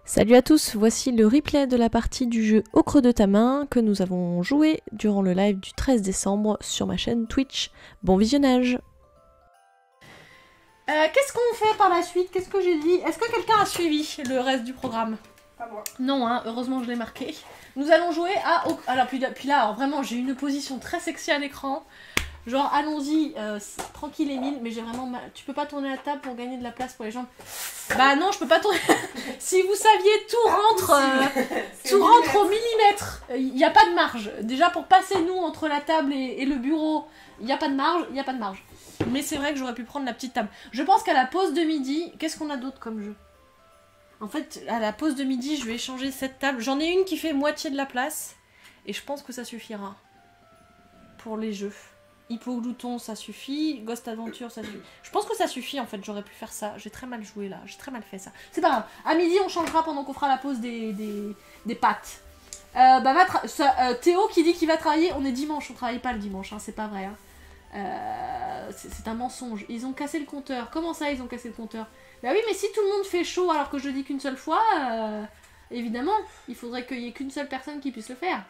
Salut à tous, voici le replay de la partie du jeu Au creux de ta main que nous avons joué durant le live du 13 décembre sur ma chaîne Twitch. Bon visionnage. Qu'est-ce qu'on fait par la suite? Qu'est-ce que j'ai dit? Est-ce que quelqu'un a suivi le reste du programme? Pas moi. Non, hein, heureusement je l'ai marqué. Nous allons jouer à... Alors, puis là, alors, vraiment, j'ai une position très sexy à l'écran. Genre, allons-y, tranquille Émile, mais j'ai vraiment mal. Tu peux pas tourner la table pour gagner de la place pour les gens? Bah non, je peux pas tourner. Si vous saviez, tout rentre au millimètre. Il n'y a pas de marge. Déjà, pour passer nous entre la table et le bureau, il n'y a pas de marge, il n'y a pas de marge. Mais c'est vrai que j'aurais pu prendre la petite table. Je pense qu'à la pause de midi, qu'est-ce qu'on a d'autre comme jeu? En fait, à la pause de midi, je vais échanger cette table. J'en ai une qui fait moitié de la place. Et je pense que ça suffira. Pour les jeux. Hippoglouton, ça suffit. Ghost Adventure, ça suffit. Je pense que ça suffit, en fait. J'aurais pu faire ça. J'ai très mal joué, là. J'ai très mal fait ça. C'est pas grave. À midi, on changera pendant qu'on fera la pause des pâtes. Théo qui dit qu'il va travailler. On est dimanche. On travaille pas le dimanche. Hein, c'est pas vrai. Hein. C'est un mensonge. Ils ont cassé le compteur. Comment ça, ils ont cassé le compteur? Bah oui, mais si tout le monde fait chaud alors que je le dis qu'une seule fois, évidemment, il faudrait qu'il y ait qu'une seule personne qui puisse le faire.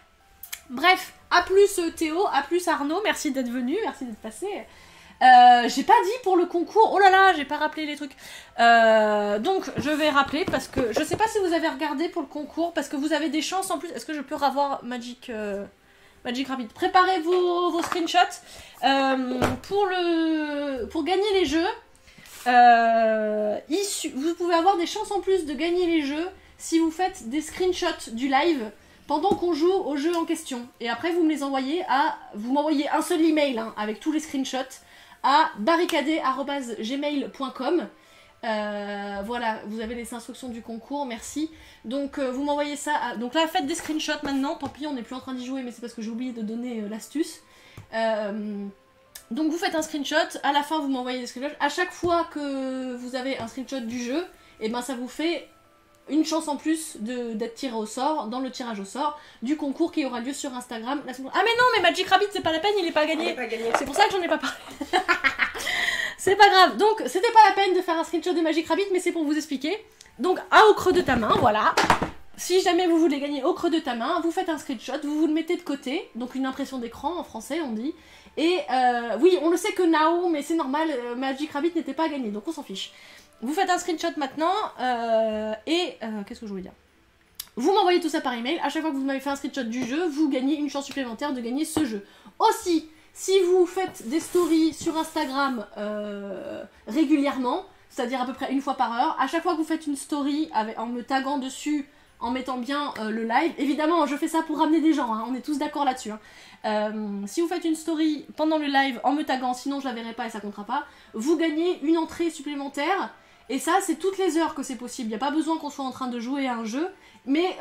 Bref, à plus Théo, à plus Arnaud, merci d'être venu, merci d'être passé. J'ai pas dit pour le concours, oh là là, j'ai pas rappelé les trucs. Donc, je vais rappeler parce que je sais pas si vous avez regardé pour le concours, parce que vous avez des chances en plus. Est-ce que je peux avoir Magic Rabbit? Préparez vos screenshots. Pour gagner les jeux, vous pouvez avoir des chances en plus de gagner les jeux si vous faites des screenshots du live pendant qu'on joue au jeu en question. Et après, vous me les envoyez vous m'envoyez un seul email hein, avec tous les screenshots à barricadé@gmail.com. Voilà, vous avez les instructions du concours, merci. Donc vous m'envoyez ça. Donc là, faites des screenshots maintenant. Tant pis, on n'est plus en train d'y jouer, mais c'est parce que j'ai oublié de donner l'astuce. Donc vous faites un screenshot. À la fin, vous m'envoyez des screenshots. À chaque fois que vous avez un screenshot du jeu, et ben ça vous fait une chance en plus d'être tiré au sort dans le tirage au sort du concours qui aura lieu sur Instagram la semaine... Ah mais non, mais Magic Rabbit, c'est pas la peine, il est pas gagné. C'est pour ça que j'en ai pas parlé. C'est pas grave. Donc, c'était pas la peine de faire un screenshot de Magic Rabbit, mais c'est pour vous expliquer. Donc, au creux de ta main, voilà. Si jamais vous voulez gagner au creux de ta main, vous faites un screenshot, vous le mettez de côté. Donc, une impression d'écran, en français, on dit. Et oui, on le sait que Nao, mais c'est normal, Magic Rabbit n'était pas gagné, donc on s'en fiche. Vous faites un screenshot maintenant, qu'est-ce que je voulais dire? Vous m'envoyez tout ça par email. À chaque fois que vous m'avez fait un screenshot du jeu, vous gagnez une chance supplémentaire de gagner ce jeu. Aussi, si vous faites des stories sur Instagram régulièrement, c'est-à-dire à peu près une fois par heure, à chaque fois que vous faites une story en me taguant dessus, en mettant bien le live, évidemment je fais ça pour ramener des gens, hein, on est tous d'accord là-dessus. Hein. Si vous faites une story pendant le live en me taguant, sinon je la verrai pas et ça comptera pas, vous gagnez une entrée supplémentaire. Et ça, c'est toutes les heures que c'est possible. Il n'y a pas besoin qu'on soit en train de jouer à un jeu, mais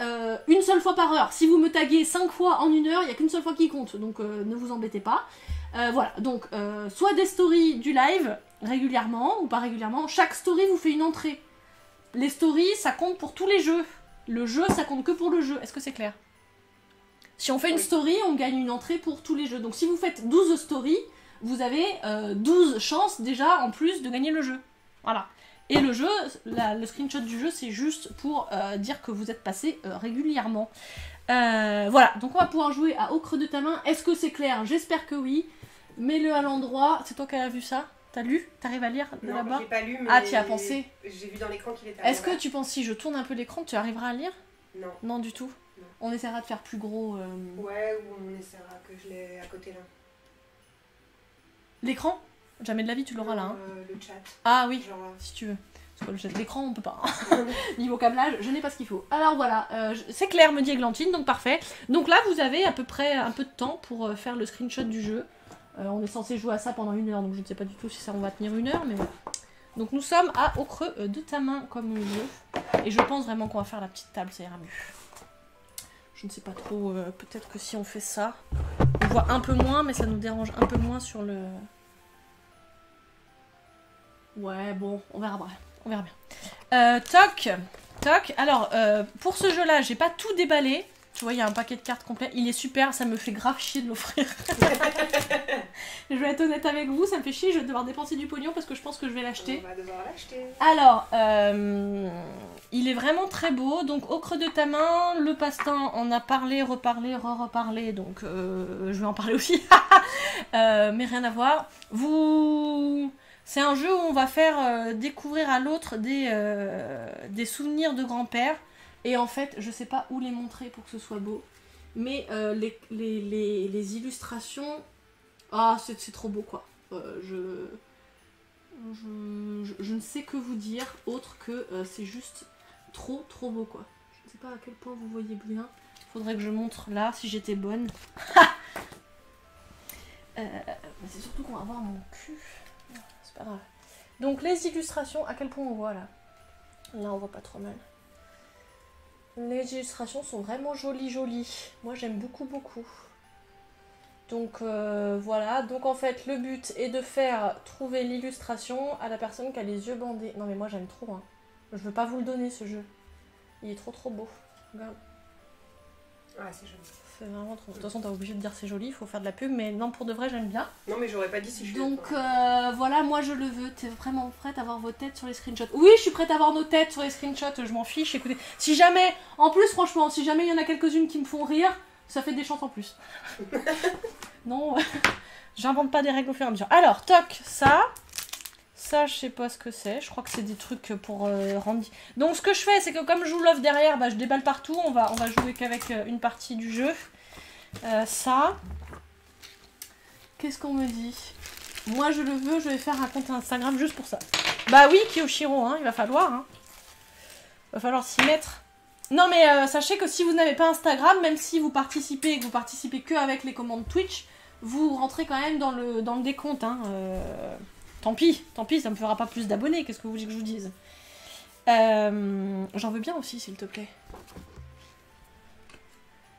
une seule fois par heure. Si vous me taguez 5 fois en une heure, il n'y a qu'une seule fois qui compte, donc ne vous embêtez pas. Voilà, donc soit des stories du live, régulièrement ou pas régulièrement. Chaque story vous fait une entrée. Les stories, ça compte pour tous les jeux. Le jeu, ça compte que pour le jeu. Est-ce que c'est clair? Si on fait une story, on gagne une entrée pour tous les jeux. Donc si vous faites 12 stories, vous avez 12 chances déjà en plus de gagner le jeu. Voilà. Et le jeu, le screenshot du jeu, c'est juste pour dire que vous êtes passé régulièrement. Voilà, donc on va pouvoir jouer à Au creux de ta main. Est-ce que c'est clair? J'espère que oui. Mets-le à l'endroit. C'est toi qui as vu ça? T'as lu? T'arrives à lire de là-bas? Non, j'ai pas lu, mais... Ah, tu as pensé? J'ai vu dans l'écran qu'il était à Est-ce que tu penses, si je tourne un peu l'écran, tu arriveras à lire? Non. Non, du tout? Non. On essaiera de faire plus gros... Ouais, ou on essaiera que je l'ai à côté là. L'écran? Jamais de la vie, tu l'auras là. Hein. Le chat. Ah oui, Genre... si tu veux. L'écran, on peut pas. Niveau câblage, je n'ai pas ce qu'il faut. Alors voilà, c'est clair, me dit Églantine, donc parfait. Donc là, vous avez à peu près un peu de temps pour faire le screenshot du jeu. On est censé jouer à ça pendant 1 heure, donc je ne sais pas du tout si ça on va tenir 1 heure, mais voilà. Donc nous sommes au creux de ta main, comme on veut. Et je pense vraiment qu'on va faire la petite table, ça ira mieux. Je ne sais pas trop, peut-être que si on fait ça, on voit un peu moins, mais ça nous dérange un peu moins sur le... Ouais, bon, on verra bien. On verra bien. Toc. Alors, pour ce jeu-là, j'ai pas tout déballé. Tu vois, il y a un paquet de cartes complet. Il est super, ça me fait grave chier de l'offrir. Je vais être honnête avec vous, ça me fait chier, je vais devoir dépenser du pognon parce que je pense que je vais l'acheter. On va devoir l'acheter. Alors, il est vraiment très beau. Donc, au creux de ta main, le passe-temps, on a parlé, reparlé, reparlé. Donc, je vais en parler aussi. Mais rien à voir. C'est un jeu où on va faire découvrir à l'autre des souvenirs de grand-père. Et en fait, je sais pas où les montrer pour que ce soit beau. Mais les illustrations... Ah, c'est trop beau, quoi. Je ne sais que vous dire, autre que c'est juste trop beau, quoi. Je ne sais pas à quel point vous voyez bien. Faudrait que je montre là, si j'étais bonne. C'est surtout qu'on va voir mon cul. C'est pas grave. Donc les illustrations, à quel point on voit là? Là, on voit pas trop mal. Les illustrations sont vraiment jolies. Moi, j'aime beaucoup. Donc voilà, donc en fait le but est de faire trouver l'illustration à la personne qui a les yeux bandés. Non mais moi j'aime trop, hein. Je veux pas vous le donner ce jeu. Il est trop beau. Regarde. Ah, c'est joli. C'est vraiment trop. De toute façon t'es obligé de dire c'est joli, il faut faire de la pub, mais non, pour de vrai j'aime bien. Non mais j'aurais pas dit si je suis Donc d'accord. voilà, moi je le veux. T'es vraiment prête à voir vos têtes sur les screenshots? Oui, je suis prête à voir nos têtes sur les screenshots, je m'en fiche. Écoutez, si jamais, en plus franchement, si jamais il y en a quelques-unes qui me font rire, ça fait des chances en plus. Non, j'invente pas des règles au fur et à mesure. Alors, toc, ça, je sais pas ce que c'est. Je crois que c'est des trucs pour rendre... Donc, ce que je fais, c'est que comme je joue l'offre derrière, bah, je déballe partout. On va jouer qu'avec une partie du jeu. Ça. Qu'est-ce qu'on me dit? Moi, je le veux, je vais faire un compte Instagram juste pour ça. Bah oui, Kiyoshiro, hein, il va falloir. Hein. Il va falloir s'y mettre. Non mais sachez que si vous n'avez pas Instagram, même si vous participez et que vous participez que avec les commandes Twitch, vous rentrez quand même dans le décompte. Hein. Tant pis, ça me fera pas plus d'abonnés, qu'est-ce que vous voulez que je vous dise? J'en veux bien aussi, s'il te plaît.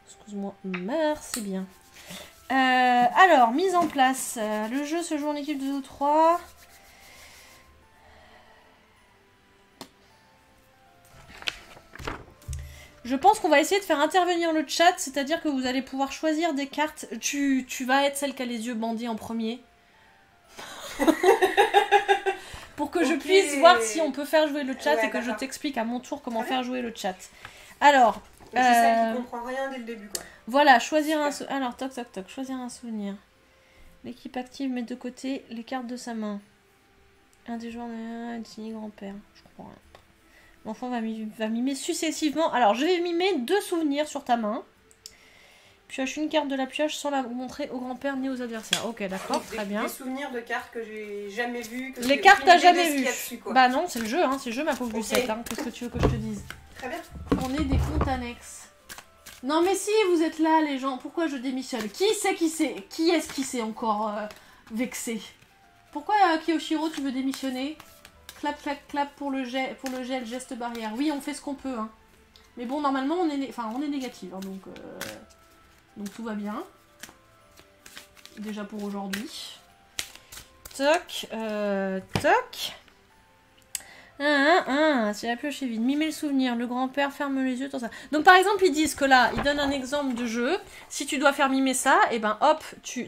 Excuse-moi, merci bien. Alors, mise en place. Le jeu se joue en équipe de 2 ou 3. Je pense qu'on va essayer de faire intervenir le chat, c'est-à-dire que vous allez pouvoir choisir des cartes. Tu vas être celle qui a les yeux bandés en premier. Pour que je puisse voir si on peut faire jouer le chat et que je t'explique à mon tour comment faire jouer le chat. Alors... Donc c'est celle qui comprend rien dès le début, quoi. Voilà, choisir un... Alors, toc, choisir un souvenir. L'équipe active met de côté les cartes de sa main. Un des joueurs désigné grand-père. Je comprends rien. L'enfant va mimer successivement. Alors, je vais mimer 2 souvenirs sur ta main. Pioche une carte de la pioche sans la montrer au grand-père ni aux adversaires. Ok, d'accord, très bien. Des souvenirs de cartes que j'ai jamais vues. Les cartes, t'as jamais vues. Bah non, c'est le jeu, hein. C'est le jeu, ma pauvre Lucette. Hein. Qu'est-ce que tu veux que je te dise? Très bien. On est des comptes annexes. Non, mais si, vous êtes là, les gens. Pourquoi je démissionne? Qui est-ce qui s'est encore vexé? Pourquoi, Kiyoshiro, tu veux démissionner? Clap pour le gel, geste barrière. Oui, on fait ce qu'on peut. Hein. Mais bon, normalement, on est négatif. Hein, donc tout va bien. Déjà pour aujourd'hui. Toc. Si la pioche est vide. Mimer le souvenir. Le grand-père ferme les yeux. Tout ça. Donc par exemple, ils disent que là, ils donnent un exemple de jeu. Si tu dois faire mimer ça, et ben hop, tu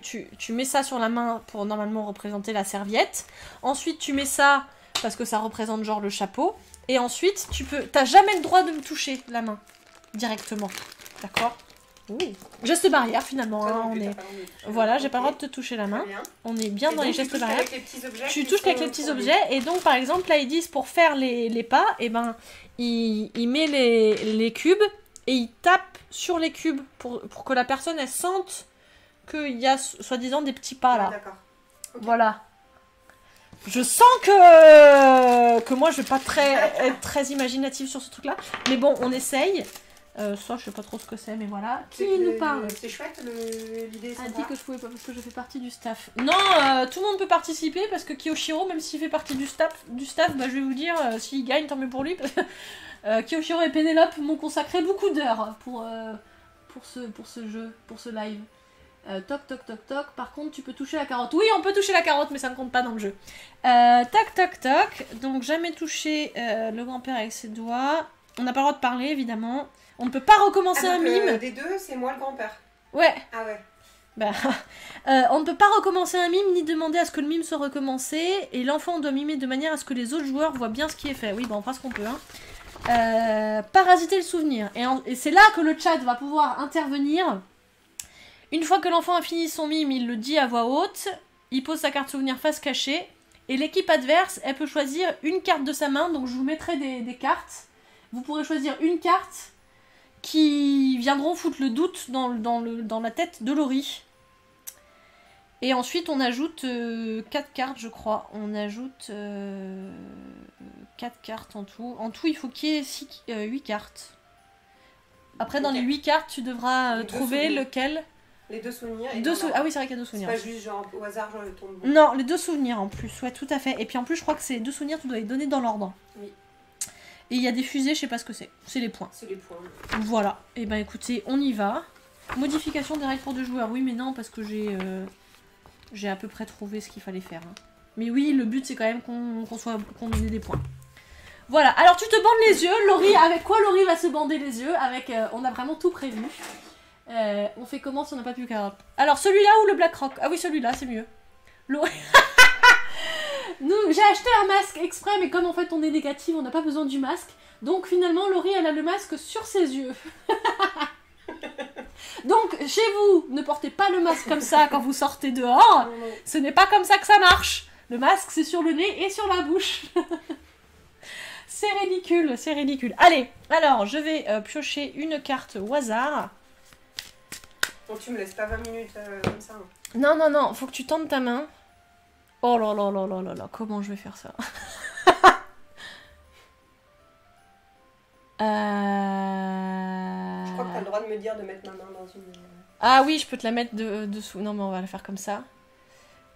mets ça sur la main pour normalement représenter la serviette. Ensuite, tu mets ça... parce que ça représente genre le chapeau. Et ensuite, t'as jamais le droit de me toucher la main directement. D'accord? Geste barrière finalement. Hein, voilà, j'ai pas le droit de te toucher la main. On est bien dans les gestes barrières. Tu touches qu'avec les petits objets. Et donc par exemple, là ils disent pour faire les pas, et ben il met les cubes et il tape sur les cubes pour que la personne elle sente qu'il y a soi-disant des petits pas là. D'accord. Okay. Voilà. Je sens que moi je vais pas être très imaginative sur ce truc là. Mais bon, on essaye. Ça, je sais pas trop ce que c'est, mais voilà. Qui nous parle? C'est chouette, l'idée. A dit que je pouvais pas parce que je fais partie du staff. Non, tout le monde peut participer parce que Kiyoshiro, même s'il fait partie du staff, bah, je vais vous dire, s'il gagne, tant mieux pour lui. Parce que Kiyoshiro et Pénélope m'ont consacré beaucoup d'heures pour ce jeu, pour ce live. Toc. Par contre, tu peux toucher la carotte. Oui, on peut toucher la carotte, mais ça ne compte pas dans le jeu. Toc. Donc, jamais toucher le grand-père avec ses doigts. On n'a pas le droit de parler, évidemment. On ne peut pas recommencer un mime. Des deux, c'est moi le grand-père. Ouais. Ah ouais. Bah, on ne peut pas recommencer un mime ni demander à ce que le mime soit recommencé. Et l'enfant doit mimer de manière à ce que les autres joueurs voient bien ce qui est fait. Oui, bah on fera ce qu'on peut. Hein. Parasiter le souvenir. Et c'est là que le chat va pouvoir intervenir. Une fois que l'enfant a fini son mime, il le dit à voix haute. Il pose sa carte souvenir face cachée. Et l'équipe adverse, elle peut choisir une carte de sa main. Donc je vous mettrai des cartes. Vous pourrez choisir une carte qui viendront foutre le doute dans la tête de Laurie. Et ensuite, on ajoute 4 cartes, je crois. On ajoute 4 cartes en tout. En tout, il faut qu'il y ait 8 cartes. Après, dans les 8 cartes, tu devras trouver lequel. Les 2 souvenirs. Ah oui, c'est vrai qu'il y a 2 souvenirs. C'est pas juste genre au hasard, genre le tombe. Non, les 2 souvenirs en plus. Ouais, tout à fait. Et puis en plus, je crois que ces 2 souvenirs, tu dois les donner dans l'ordre. Oui. Et il y a des fusées, je sais pas ce que c'est. C'est les points. C'est les points. Voilà. Et ben écoutez, on y va. Modification des règles pour 2 joueurs. Oui, mais non, parce que j'ai à peu près trouvé ce qu'il fallait faire. Hein. Mais oui, le but c'est quand même qu'on ait des points. Voilà, alors tu te bandes les yeux. Laurie, avec quoi Laurie va se bander les yeux? On a vraiment tout prévu. On fait comment si on n'a pas plus qu'à... Alors celui-là ou le Black Rock? Ah oui, celui-là, c'est mieux. Laurie... J'ai acheté un masque exprès, mais comme en fait on est négatif, on n'a pas besoin du masque. Donc finalement, Laurie, elle a le masque sur ses yeux. Donc, chez vous, ne portez pas le masque comme ça quand vous sortez dehors. Non. Ce n'est pas comme ça que ça marche. Le masque, c'est sur le nez et sur la bouche. C'est ridicule, c'est ridicule. Allez, alors, je vais piocher une carte au hasard. Donc tu me laisses pas 20 minutes comme ça. Hein. Non, non, non, faut que tu tentes ta main. Oh là là là là là là, comment je vais faire ça? Je crois que t'as le droit de me dire de mettre ma main dans une... Ah oui, je peux te la mettre dessous. Non, mais on va la faire comme ça.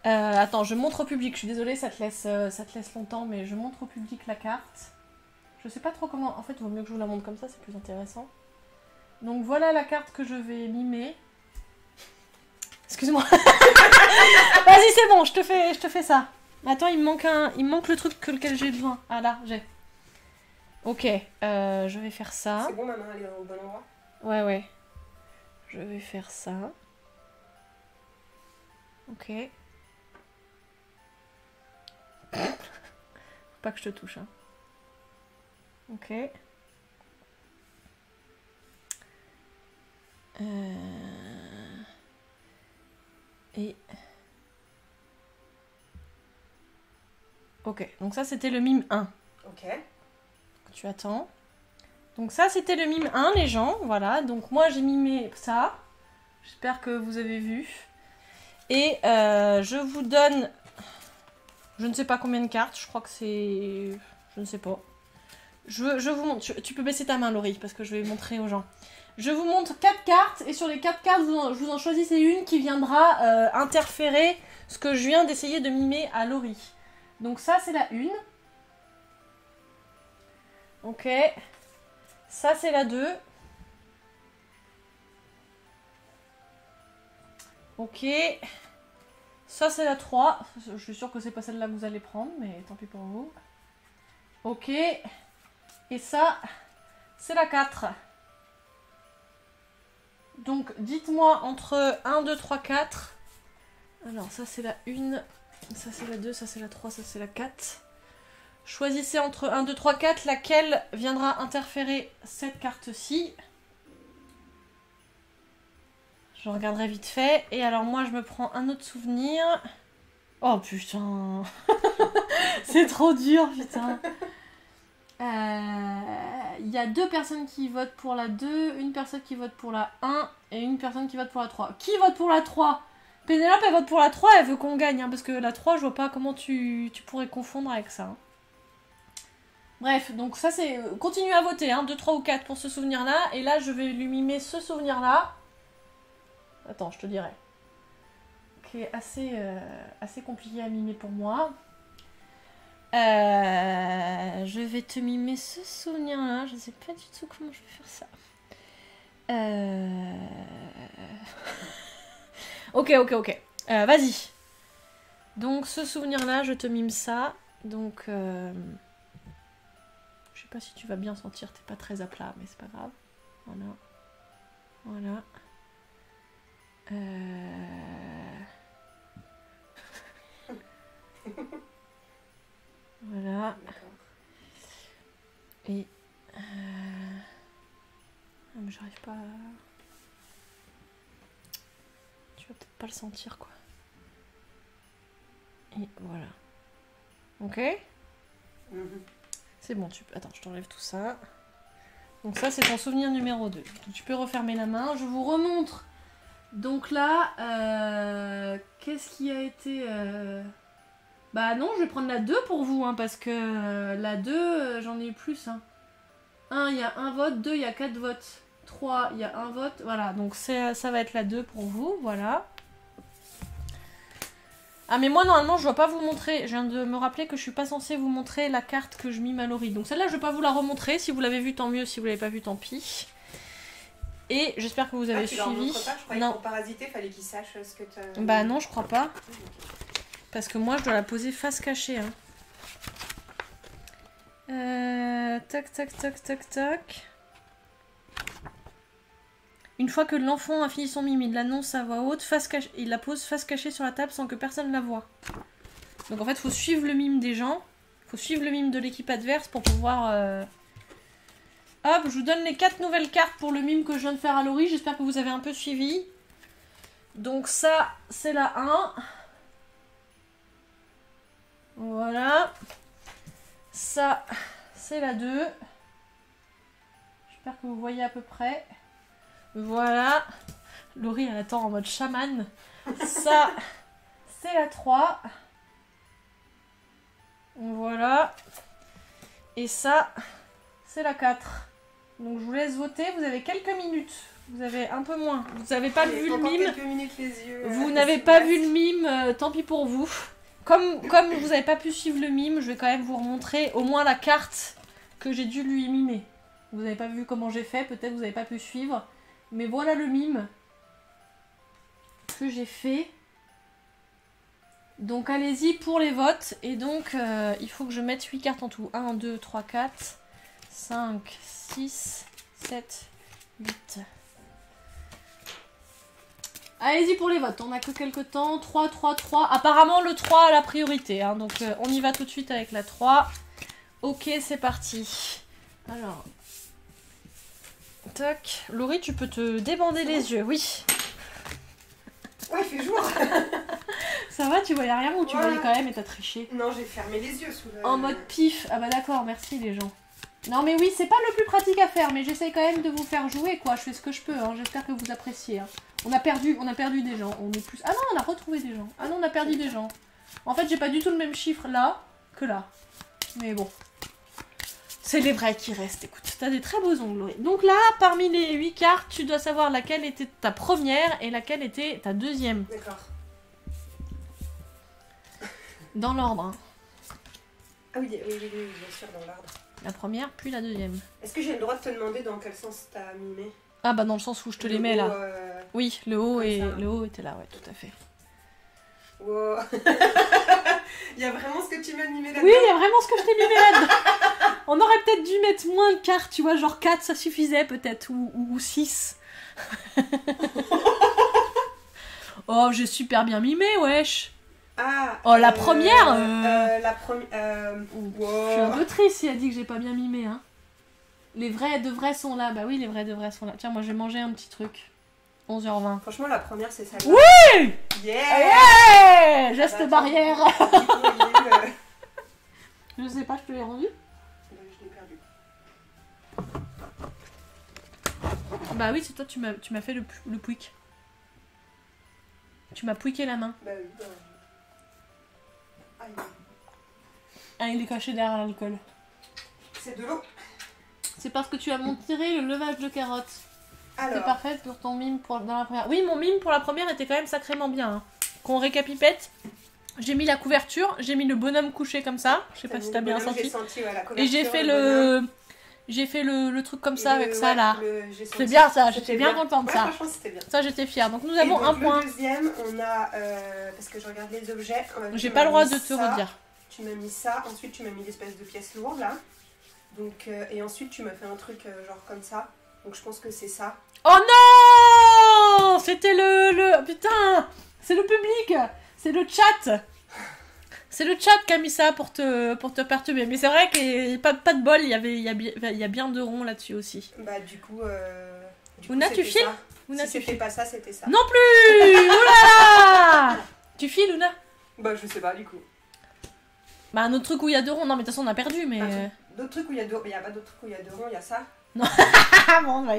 Attends, je montre au public. Je suis désolée, ça te laisse longtemps, mais je montre au public la carte. Je sais pas trop comment... En fait, il vaut mieux que je vous la montre comme ça, c'est plus intéressant. Donc voilà la carte que je vais mimer. Excuse-moi. Vas-y, c'est bon, je te fais ça. Attends, il me manque le truc lequel j'ai besoin. Ah là, j'ai. Ok, je vais faire ça. C'est bon, ma main, elle est au bon endroit? Ouais, ouais. Je vais faire ça. Ok. Faut pas que je te touche, hein. Ok. Et... Ok, donc ça c'était le mime 1. Ok. Tu attends. Donc ça c'était le mime 1 les gens, voilà. Donc moi j'ai mimé ça. J'espère que vous avez vu. Et je vous donne... Je ne sais pas combien de cartes, je crois que c'est... Je ne sais pas. Je vous montre... Tu peux baisser ta main Laurie, parce que je vais montrer aux gens. Je vous montre 4 cartes, et sur les 4 cartes, je vous en choisissez une qui viendra interférer ce que je viens d'essayer de mimer à Laurie. Donc ça c'est la 1. Ok. Ça c'est la 2. Ok. Ça c'est la 3. Je suis sûre que c'est pas celle-là que vous allez prendre, mais tant pis pour vous. Ok. Et ça, c'est la 4. Donc dites-moi entre 1, 2, 3, 4. Alors ça c'est la 1. Ça c'est la 2, ça c'est la 3, ça c'est la 4. Choisissez entre 1, 2, 3, 4 laquelle viendra interférer cette carte-ci. Je regarderai vite fait. Et alors moi je me prends un autre souvenir. Oh putain. C'est trop dur putain. Il y a 2 personnes qui votent pour la 2, une personne qui vote pour la 1 et une personne qui vote pour la 3. Qui vote pour la 3? Pénélope elle vote pour la 3, elle veut qu'on gagne, hein, parce que la 3 je vois pas comment tu pourrais confondre avec ça. Hein. Bref, donc ça c'est... Continuez à voter, hein, 2, 3 ou 4 pour ce souvenir là, et là je vais lui mimer ce souvenir là. Attends, je te dirai. Qui est assez compliqué à mimer pour moi. Je vais te mimer ce souvenir là, je sais pas du tout comment je vais faire ça. Ok. Vas-y. Donc ce souvenir là, je te mime ça. Donc je sais pas si tu vas bien sentir, t'es pas très à plat, mais c'est pas grave. Voilà. Voilà. Voilà. D'accord. Et... Ah, mais j'arrive pas à... Tu vas peut-être pas le sentir, quoi. Et voilà. Ok? Mhm. C'est bon, tu peux... Attends, je t'enlève tout ça. Donc ça, c'est ton souvenir numéro 2. Donc, tu peux refermer la main. Je vous remontre. Donc là, qu'est-ce qui a été... Bah non, je vais prendre la 2 pour vous, hein, parce que la 2, j'en ai eu plus. Hein. 1, il y a 1 vote. 2, il y a 4 votes. 3, il y a 1 vote. Voilà, donc ça va être la 2 pour vous. Voilà. Ah mais moi normalement je dois pas vous montrer, je viens de me rappeler que je suis pas censée vous montrer la carte que je mime à Laurie. Donc celle-là je vais pas vous la remontrer, si vous l'avez vue tant mieux, si vous l'avez pas vue tant pis. Et j'espère que vous avez tu leur suivi. montres pas, je croyais Non. que pour parasiter, fallait qu'ils sachent ce que tu... Bah non je crois pas. Parce que moi je dois la poser face cachée. Hein. Tac tac tac tac tac. Une fois que l'enfant a fini son mime, il l'annonce à voix haute, il la pose face cachée sur la table sans que personne la voie. Donc en fait, il faut suivre le mime des gens, il faut suivre le mime de l'équipe adverse pour pouvoir... Hop, je vous donne les 4 nouvelles cartes pour le mime que je viens de faire à Laurie, j'espère que vous avez un peu suivi. Donc ça, c'est la 1. Voilà. Ça, c'est la 2. J'espère que vous voyez à peu près. Voilà. Laurie, elle attend en mode chaman. Ça, c'est la 3. Voilà. Et ça, c'est la 4. Donc je vous laisse voter. Vous avez quelques minutes. Vous avez un peu moins. Vous n'avez pas vu le mime. Quelques minutes les yeux. Vous n'avez pas vu le mime. Tant pis pour vous. Comme vous n'avez pas pu suivre le mime, je vais quand même vous remontrer au moins la carte que j'ai dû lui mimer. Vous n'avez pas vu comment j'ai fait. Peut-être vous n'avez pas pu suivre. Mais voilà le mime que j'ai fait. Donc allez-y pour les votes. Et donc il faut que je mette 8 cartes en tout. 1, 2, 3, 4, 5, 6, 7, 8. Allez-y pour les votes. On n'a que quelques temps. 3, 3, 3. Apparemment le 3 a la priorité. Hein. Donc on y va tout de suite avec la 3. Ok, c'est parti. Alors... Tac. Laurie, tu peux te débander les yeux, oui. Ouais, il fait jour. Ça va, tu voyais rien ou tu Voilà. voyais quand même et t'as triché? Non, j'ai fermé les yeux sous le... En mode pif. Ah bah d'accord, merci les gens. Non mais oui, c'est pas le plus pratique à faire, mais j'essaye quand même de vous faire jouer quoi. Je fais ce que je peux, hein. J'espère que vous appréciez. Hein. On a perdu des gens. On est plus... Ah non, on a retrouvé des gens. Ah non, on a perdu des gens. En fait, j'ai pas du tout le même chiffre là que là. Mais bon. C'est les vrais qui restent, écoute. T'as des très beaux ongles, Laurie. Donc là, parmi les 8 cartes, tu dois savoir laquelle était ta première et laquelle était ta deuxième. D'accord. Dans l'ordre. Hein. Ah oui, bien sûr, dans l'ordre. La première, puis la deuxième. Est-ce que j'ai le droit de te demander dans quel sens t'as mimé? Ah bah dans le sens où je te les mets là. Oui, le haut, comme le haut était là, ouais, tout à fait. Wow. Il y a vraiment ce que tu m'as mimé là-dedans? Oui, il y a vraiment ce que je t'ai mimé là-dedans. On aurait peut-être dû mettre moins de cartes, tu vois, genre 4 ça suffisait peut-être, ou 6. Oh, j'ai super bien mimé, wesh. Ah, Oh, la première La première... Je suis un peu triste si elle dit que j'ai pas bien mimé, hein. Les vrais de vrais sont là. Bah oui, les vrais de vrais sont là. Tiens, moi j'ai mangé un petit truc. 11h20. Franchement, la première, c'est celle-là. Oui! Yeah! Yeah! Geste bah, barrière. Il y a eu, Je sais pas, je te l'ai rendu. je l'ai perdu. Bah oui, c'est toi, tu m'as fait le pouic. Tu m'as pouiqué la main. Bah oui, bah... Aïe. Ah, il est caché derrière l'alcool. C'est de l'eau. C'est parce que tu as montré le levage de carottes. C'est Alors, parfait pour ton mime dans la première. Oui, mon mime pour la première était quand même sacrément bien. Hein. Qu'on récapipète. J'ai mis la couverture, j'ai mis le bonhomme couché comme ça. Je sais pas si t'as bien senti. J'ai senti ouais, la Et j'ai couverture, fait bonhomme. J'ai fait le truc comme Et ça avec ça ouais, là. j'ai senti. C'est bien ça, C'était j'étais bien contente de ouais, ça. Franchement, c'était bien. Ça, j'étais fière. Donc nous Et avons donc, un point. Le deuxième, on a... parce que je regarde les objets. J'ai pas le droit de te redire. Tu m'as mis ça, ensuite tu m'as mis l'espèce de pièce lourde là. Donc, et ensuite tu m'as fait un truc genre comme ça. Donc je pense que c'est ça. Oh non! C'était le... Putain! C'est le public! C'est le chat! C'est le chat qui a mis ça pour te perturber. Mais c'est vrai que pas de bol, il y a bien 2 ronds là-dessus aussi. Bah du coup... Ouna, tu files? Si c'était pas ça, c'était ça. Non plus! Oula! Tu files, Ouna? Bah je sais pas du coup. Bah un autre truc où il y a 2 ronds. Non mais de toute façon on a perdu, mais... D'autres trucs où il y a 2 ronds. Il y a pas d'autres trucs où il y a 2 ronds, il y a ça. Ah bon, bah,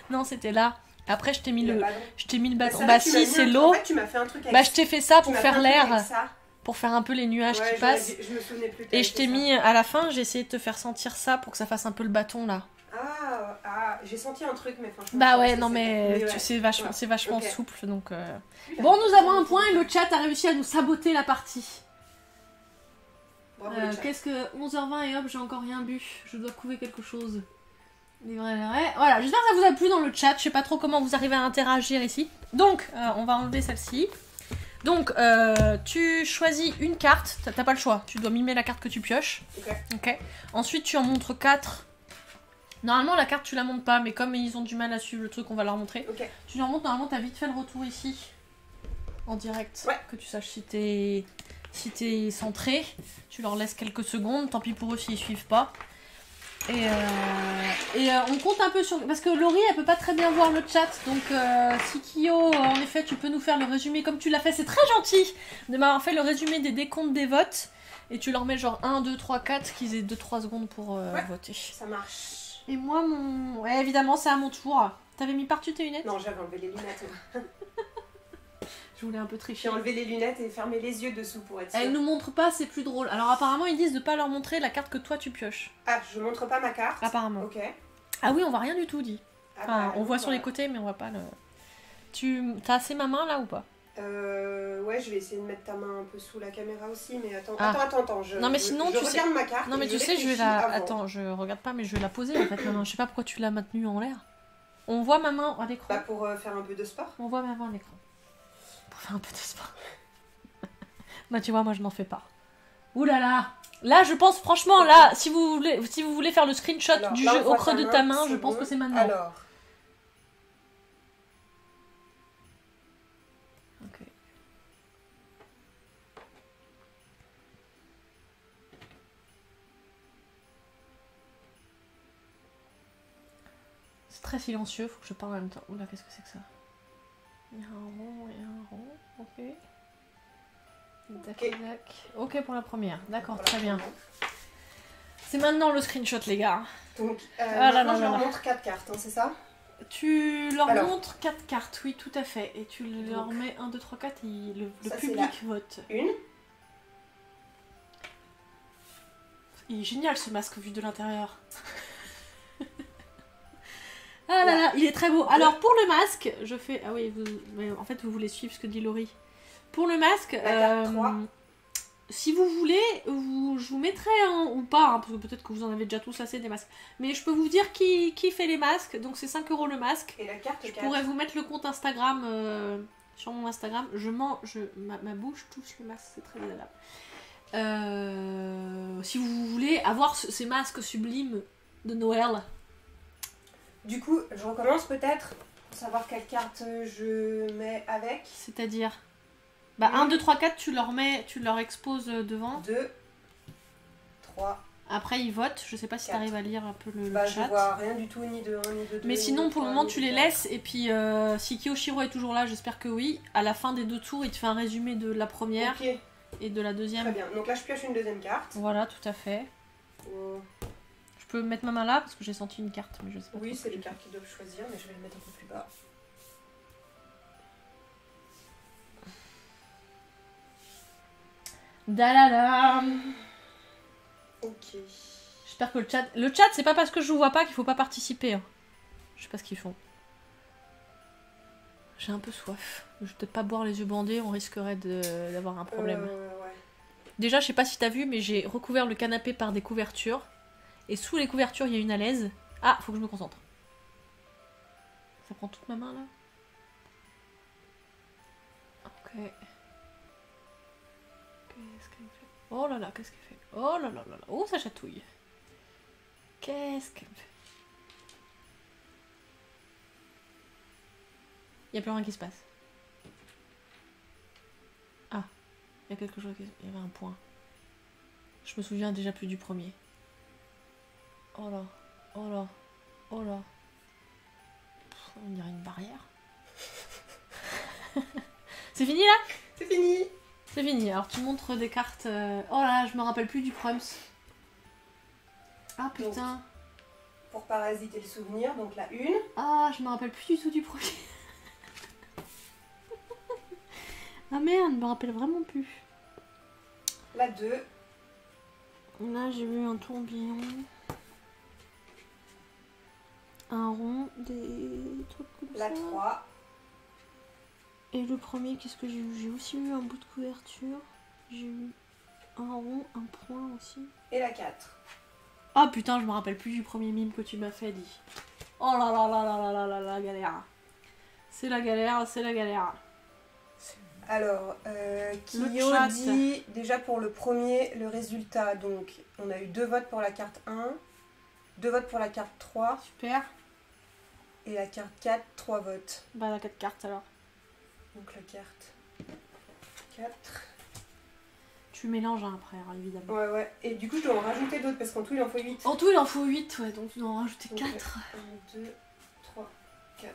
non, c'était là. Après, je t'ai mis le bâton. Bah si, c'est l'eau. En fait, tu m'as fait un truc avec Bah je t'ai fait ça tu pour m'as faire fait un truc l'air, avec ça. pour faire un peu les nuages Ouais, qui passent. Je me souvenais plus. Et je t'ai mis, à la fin, j'ai essayé de te faire sentir ça pour que ça fasse un peu le bâton là. J'ai senti un truc, mais franchement... Bah je sais ouais, pas non si mais c'était. c'est vachement Ok. souple, donc... Bon, nous avons un point et le chat a réussi à nous saboter la partie. Bravo, le chat. Qu'est-ce que 11h20 et hop, j'ai encore rien bu. Je dois couver quelque chose. Les vrais. Voilà, j'espère que ça vous a plu dans le chat. Je sais pas trop comment vous arrivez à interagir ici. Donc, on va enlever celle-ci. Donc, tu choisis une carte. T'as pas le choix. Tu dois mimer la carte que tu pioches. Ok. Ensuite, tu en montres 4. Normalement, la carte, tu la montes pas. Mais comme ils ont du mal à suivre le truc, on va leur montrer. Ok. Tu leur montres. Normalement, t'as vite fait le retour ici. En direct. Ouais. Que tu saches si t'es centré. Tu leur laisses quelques secondes. Tant pis pour eux s'ils suivent pas. Et on compte un peu sur... Parce que Laurie, elle peut pas très bien voir le chat. Donc, si Kyo, en effet, tu peux nous faire le résumé comme tu l'as fait. C'est très gentil de m'avoir fait le résumé des décomptes des votes. Et tu leur mets genre 1, 2, 3, 4, qu'ils aient 2-3 secondes pour voter. Ça marche. Et moi, mon... Ouais, évidemment, c'est à mon tour. T'avais mis par-dessus tes lunettes? Non, j'avais enlevé les lunettes. Je voulais un peu tricher. J'ai enlevé les lunettes et fermé les yeux dessous pour être sûre. Elle nous montre pas, c'est plus drôle. Alors apparemment, ils disent de pas leur montrer la carte que toi tu pioches. Ah, je montre pas ma carte. Apparemment. Ok. Ah oui, on voit rien du tout, dit. Ah, Enfin, bah, on voit sur les voilà. côtés, mais on voit pas le... T'as assez ma main là ou pas? Ouais, je vais essayer de mettre ta main un peu sous la caméra aussi, mais attends, Ah. attends, Non, mais sinon, je tu sais- regarde ma carte. Non mais et tu sais, je vais réfléchis la... avant. Attends, je regarde pas, mais je vais la poser en fait, ma main. Je sais pas pourquoi tu l'as maintenue en l'air. On voit ma main à l'écran. Bah, pour faire un peu de sport. On voit ma main à l'écran. Pour faire un peu de sport. Bah tu vois, moi je n'en fais pas. Ouh là là. Là, je pense franchement, là, si vous voulez faire le screenshot Alors, du là, jeu on au voit creux ta de main, ta main, je c'est pense bon. que c'est maintenant. Alors, Ok. C'est très silencieux, faut que je parle en même temps. Oula, qu'est-ce que c'est que ça? Il y a un rond et un rond, ok. Tac, Ok. tac. Ok pour la première, d'accord, voilà, très bien. bon. C'est maintenant le screenshot, les gars. Donc, Ah là maintenant, là je là leur là. montre 4 cartes, hein, c'est ça? Tu leur Alors. montres 4 cartes, oui, tout à fait. Et tu leur mets 1, 2, 3, 4 et le Ça, c'est public vote. Une. Il est génial ce masque vu de l'intérieur. Ah là là, il est très beau. Alors pour le masque, je fais... Ah oui, mais en fait vous voulez suivre ce que dit Laurie. Pour le masque, carte 3. si vous voulez, je vous mettrai ou pas, hein, parce que peut-être que vous en avez déjà tous assez des masques. Mais je peux vous dire qui fait les masques, donc c'est 5 € le masque. Et la carte Je 4. pourrais vous mettre le compte Instagram sur mon Instagram. Ma bouche touche le masque, c'est très désagréable. Si vous voulez avoir ces masques sublimes de Noël. Du coup, je recommence peut-être pour savoir quelle carte je mets avec. C'est-à-dire bah 1, 2, 3, 4, tu leur exposes devant. 2, 3. Après ils votent. Je sais pas si 4. t'arrives à lire un peu le Bah, je chat. vois rien du tout, ni de 1, ni de 2. Mais ni sinon de pour le 3, moment ni tu de les 4. laisses. Et puis si Kiyoshiro est toujours là, j'espère que oui. À la fin des 2 tours, il te fait un résumé de la première Ok, et de la très deuxième. bien. Donc là, je pioche une deuxième carte. Voilà, tout à fait. Oh. Je peux mettre ma main là parce que j'ai senti une carte, mais je sais pas. Oui, trop c'est ce les que cartes qu'ils doivent choisir, mais je vais le mettre un peu plus bas. Dalala. Ok. J'espère que le chat, c'est pas parce que je vous vois pas qu'il faut pas participer. Hein. Je sais pas ce qu'ils font. J'ai un peu soif. Je vais peut-être pas boire les yeux bandés, on risquerait d'avoir un problème. Ouais. Déjà, je sais pas si t'as vu, mais j'ai recouvert le canapé par des couvertures. Et sous les couvertures, il y a une alaise. Ah, faut que je me concentre. Ça prend toute ma main là. Ok. Qu'est-ce qu'elle fait? Oh là là, qu'est-ce qu'elle fait? Oh là là là là. Oh, ça chatouille. Qu'est-ce qu'elle fait? Il y a plus rien qui se passe. Ah, il y a quelque chose qui... Il y avait un point. Je me souviens déjà plus du premier. Oh là, oh là, oh là. Pff, on dirait une barrière. C'est fini là? C'est fini. C'est fini, alors tu montres des cartes... Oh là, je me rappelle plus du Prums. Ah putain. Donc, pour parasiter le souvenir, donc la 1. Ah, je me rappelle plus du tout du premier. Ah merde, je me rappelle vraiment plus. La 2. Là, j'ai vu un tourbillon. Un rond, des trucs comme La ça. 3. Et le premier, qu'est-ce que j'ai eu? J'ai aussi eu un bout de couverture. J'ai eu un rond, un point aussi. Et la 4. Ah putain, je me rappelle plus du premier mime que tu m'as fait, dit. Oh là là là là là là là la galère. C'est la galère, c'est la galère. Alors, Le Kyo chat. dit déjà pour le premier, le résultat. Donc, on a eu 2 votes pour la carte 1, 2 votes pour la carte 3, Super. et la carte 4, 3 votes. Bah la 4 cartes alors. Donc la carte 4. Tu mélanges hein, après, hein, évidemment. Ouais, ouais. Et du coup, je dois en rajouter d'autres parce qu'en tout, il en faut 8. En tout, il en faut 8, ouais, donc tu dois en rajouter Donc, 4. 1, 2, 3, 4.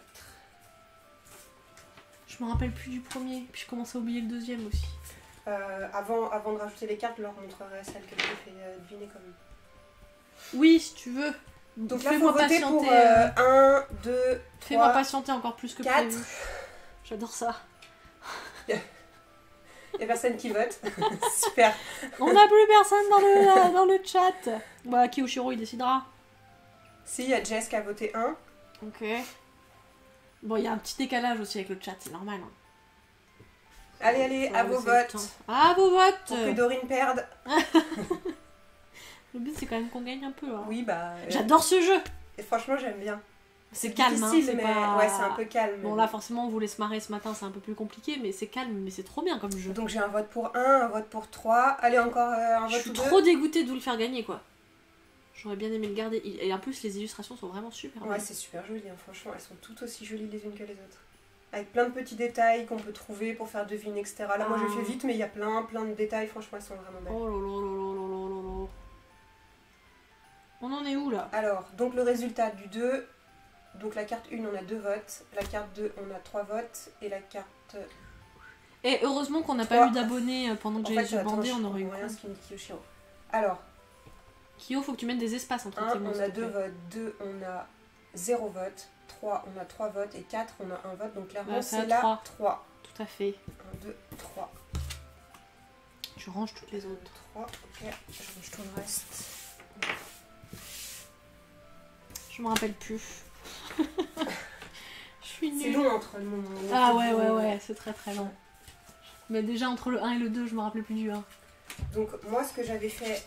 Je me rappelle plus du premier, puis je commence à oublier le deuxième aussi. Avant de rajouter les cartes, je leur montrerai celle que j'ai fait deviner quand même. Oui, si tu veux. Donc là, il fais-moi faut voter pour patienter. 1, 2, Fais-moi 3, patienter encore plus que 4. prévu. J'adore ça. Il n'y a personne qui vote. Super. On n'a plus personne dans le chat. Bah, Kiyoshiro, il décidera. Si, il y a Jess qui a voté 1. Ok. Bon, il y a un petit décalage aussi avec le chat, c'est normal. Hein. Allez, allez, Faut à vos laisser le votes. temps. À vos votes. Pour que Dorine perde. Le but, c'est quand même qu'on gagne un peu. Hein. Oui, bah. J'adore ce jeu. Et franchement, j'aime bien. C'est calme, hein. difficile, C'est mais pas... ouais, c'est un peu calme. Bon, là, forcément, on voulait se marrer ce matin, c'est un peu plus compliqué, mais c'est calme, mais c'est trop bien comme jeu. Donc j'ai un vote pour 1, un vote pour 3. Allez, encore un Je vote suis ou 2. trop dégoûtée de vous le faire gagner, quoi. J'aurais bien aimé le garder. Et en plus, les illustrations sont vraiment super Ouais, belles. c'est super joli, hein. Franchement, elles sont toutes aussi jolies les unes que les autres. Avec plein de petits détails qu'on peut trouver pour faire deviner, etc. Là, moi, j'ai fait vite, mais il y a plein de détails. Franchement, elles sont vraiment belles. Oh là là là là là là là là. On en est où, là? Alors, donc le résultat du 2. Donc la carte 1, on a 2 votes. La carte 2, on a 3 votes. Et la carte... Et heureusement qu'on n'a pas 3. eu d'abonnés pendant que En j'ai fait, attends, bandé, je on aurait eu comprends rien quoi? ce qu'il me dit Kiyoshiro. Alors, Kyo, faut que tu mettes des espaces entre 1, tes mots. on s'il a te 2 plaît. votes. 2, on a 0 vote. 3, on a 3 votes. Et 4, on a 1 vote. Donc clairement, Bah, c'est c'est à la 3. 3. Tout à fait. 1, 2, 3. Tu ranges toutes les autres. 3, ok. Je range tout le reste. Je me rappelle plus. Je suis C'est nulle. long entre le moment. Ah ouais, c'est très très long. Mais déjà entre le 1 et le 2, je me rappelais plus du 1. Donc moi, ce que j'avais fait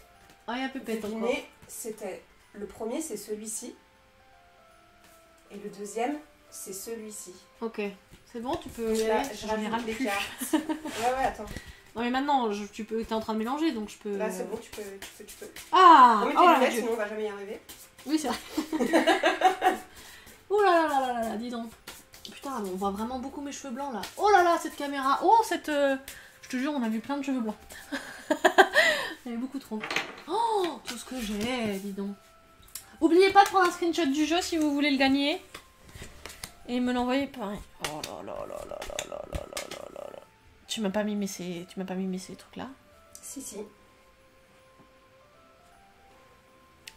Ah, il y a Pépette encore. deviner, c'était le premier, c'est celui-ci. Et le deuxième, c'est celui-ci. Ok. C'est bon, tu peux Donc y là, aller. je J'en ai ras rajoute le les cul. cartes. Ouais, attends. Non mais maintenant, t'es en train de mélanger, donc je peux... Là, c'est bon, tu peux. Ah Remets tes oh là là, lunettes, Dieu. sinon on va jamais y arriver. Oui, c'est vrai. Oh là là là là là là, dis donc. Putain, on voit vraiment beaucoup mes cheveux blancs là. Oh là là, cette caméra. Oh, cette... Je te jure, on a vu plein de cheveux blancs. Il y avait beaucoup trop. Oh, tout ce que j'ai, dis donc. Oubliez pas de prendre un screenshot du jeu si vous voulez le gagner. Et me l'envoyer pareil. Oh là là là là là là là là là là. Tu m'as pas mimé ces trucs là. Si.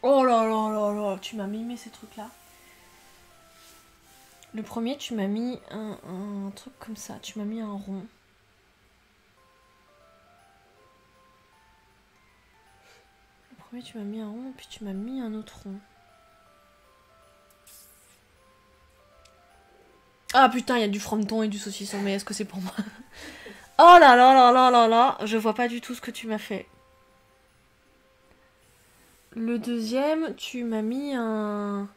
Oh là là là là, tu m'as mimé ces trucs là. Le premier, tu m'as mis un truc comme ça, tu m'as mis un rond. Le premier, tu m'as mis un rond, puis tu m'as mis un autre rond. Ah putain, il y a du fronton et du saucisson, mais est-ce que c'est pour moi? Oh là là là là là là, je vois pas du tout ce que tu m'as fait. Le deuxième, tu m'as mis un...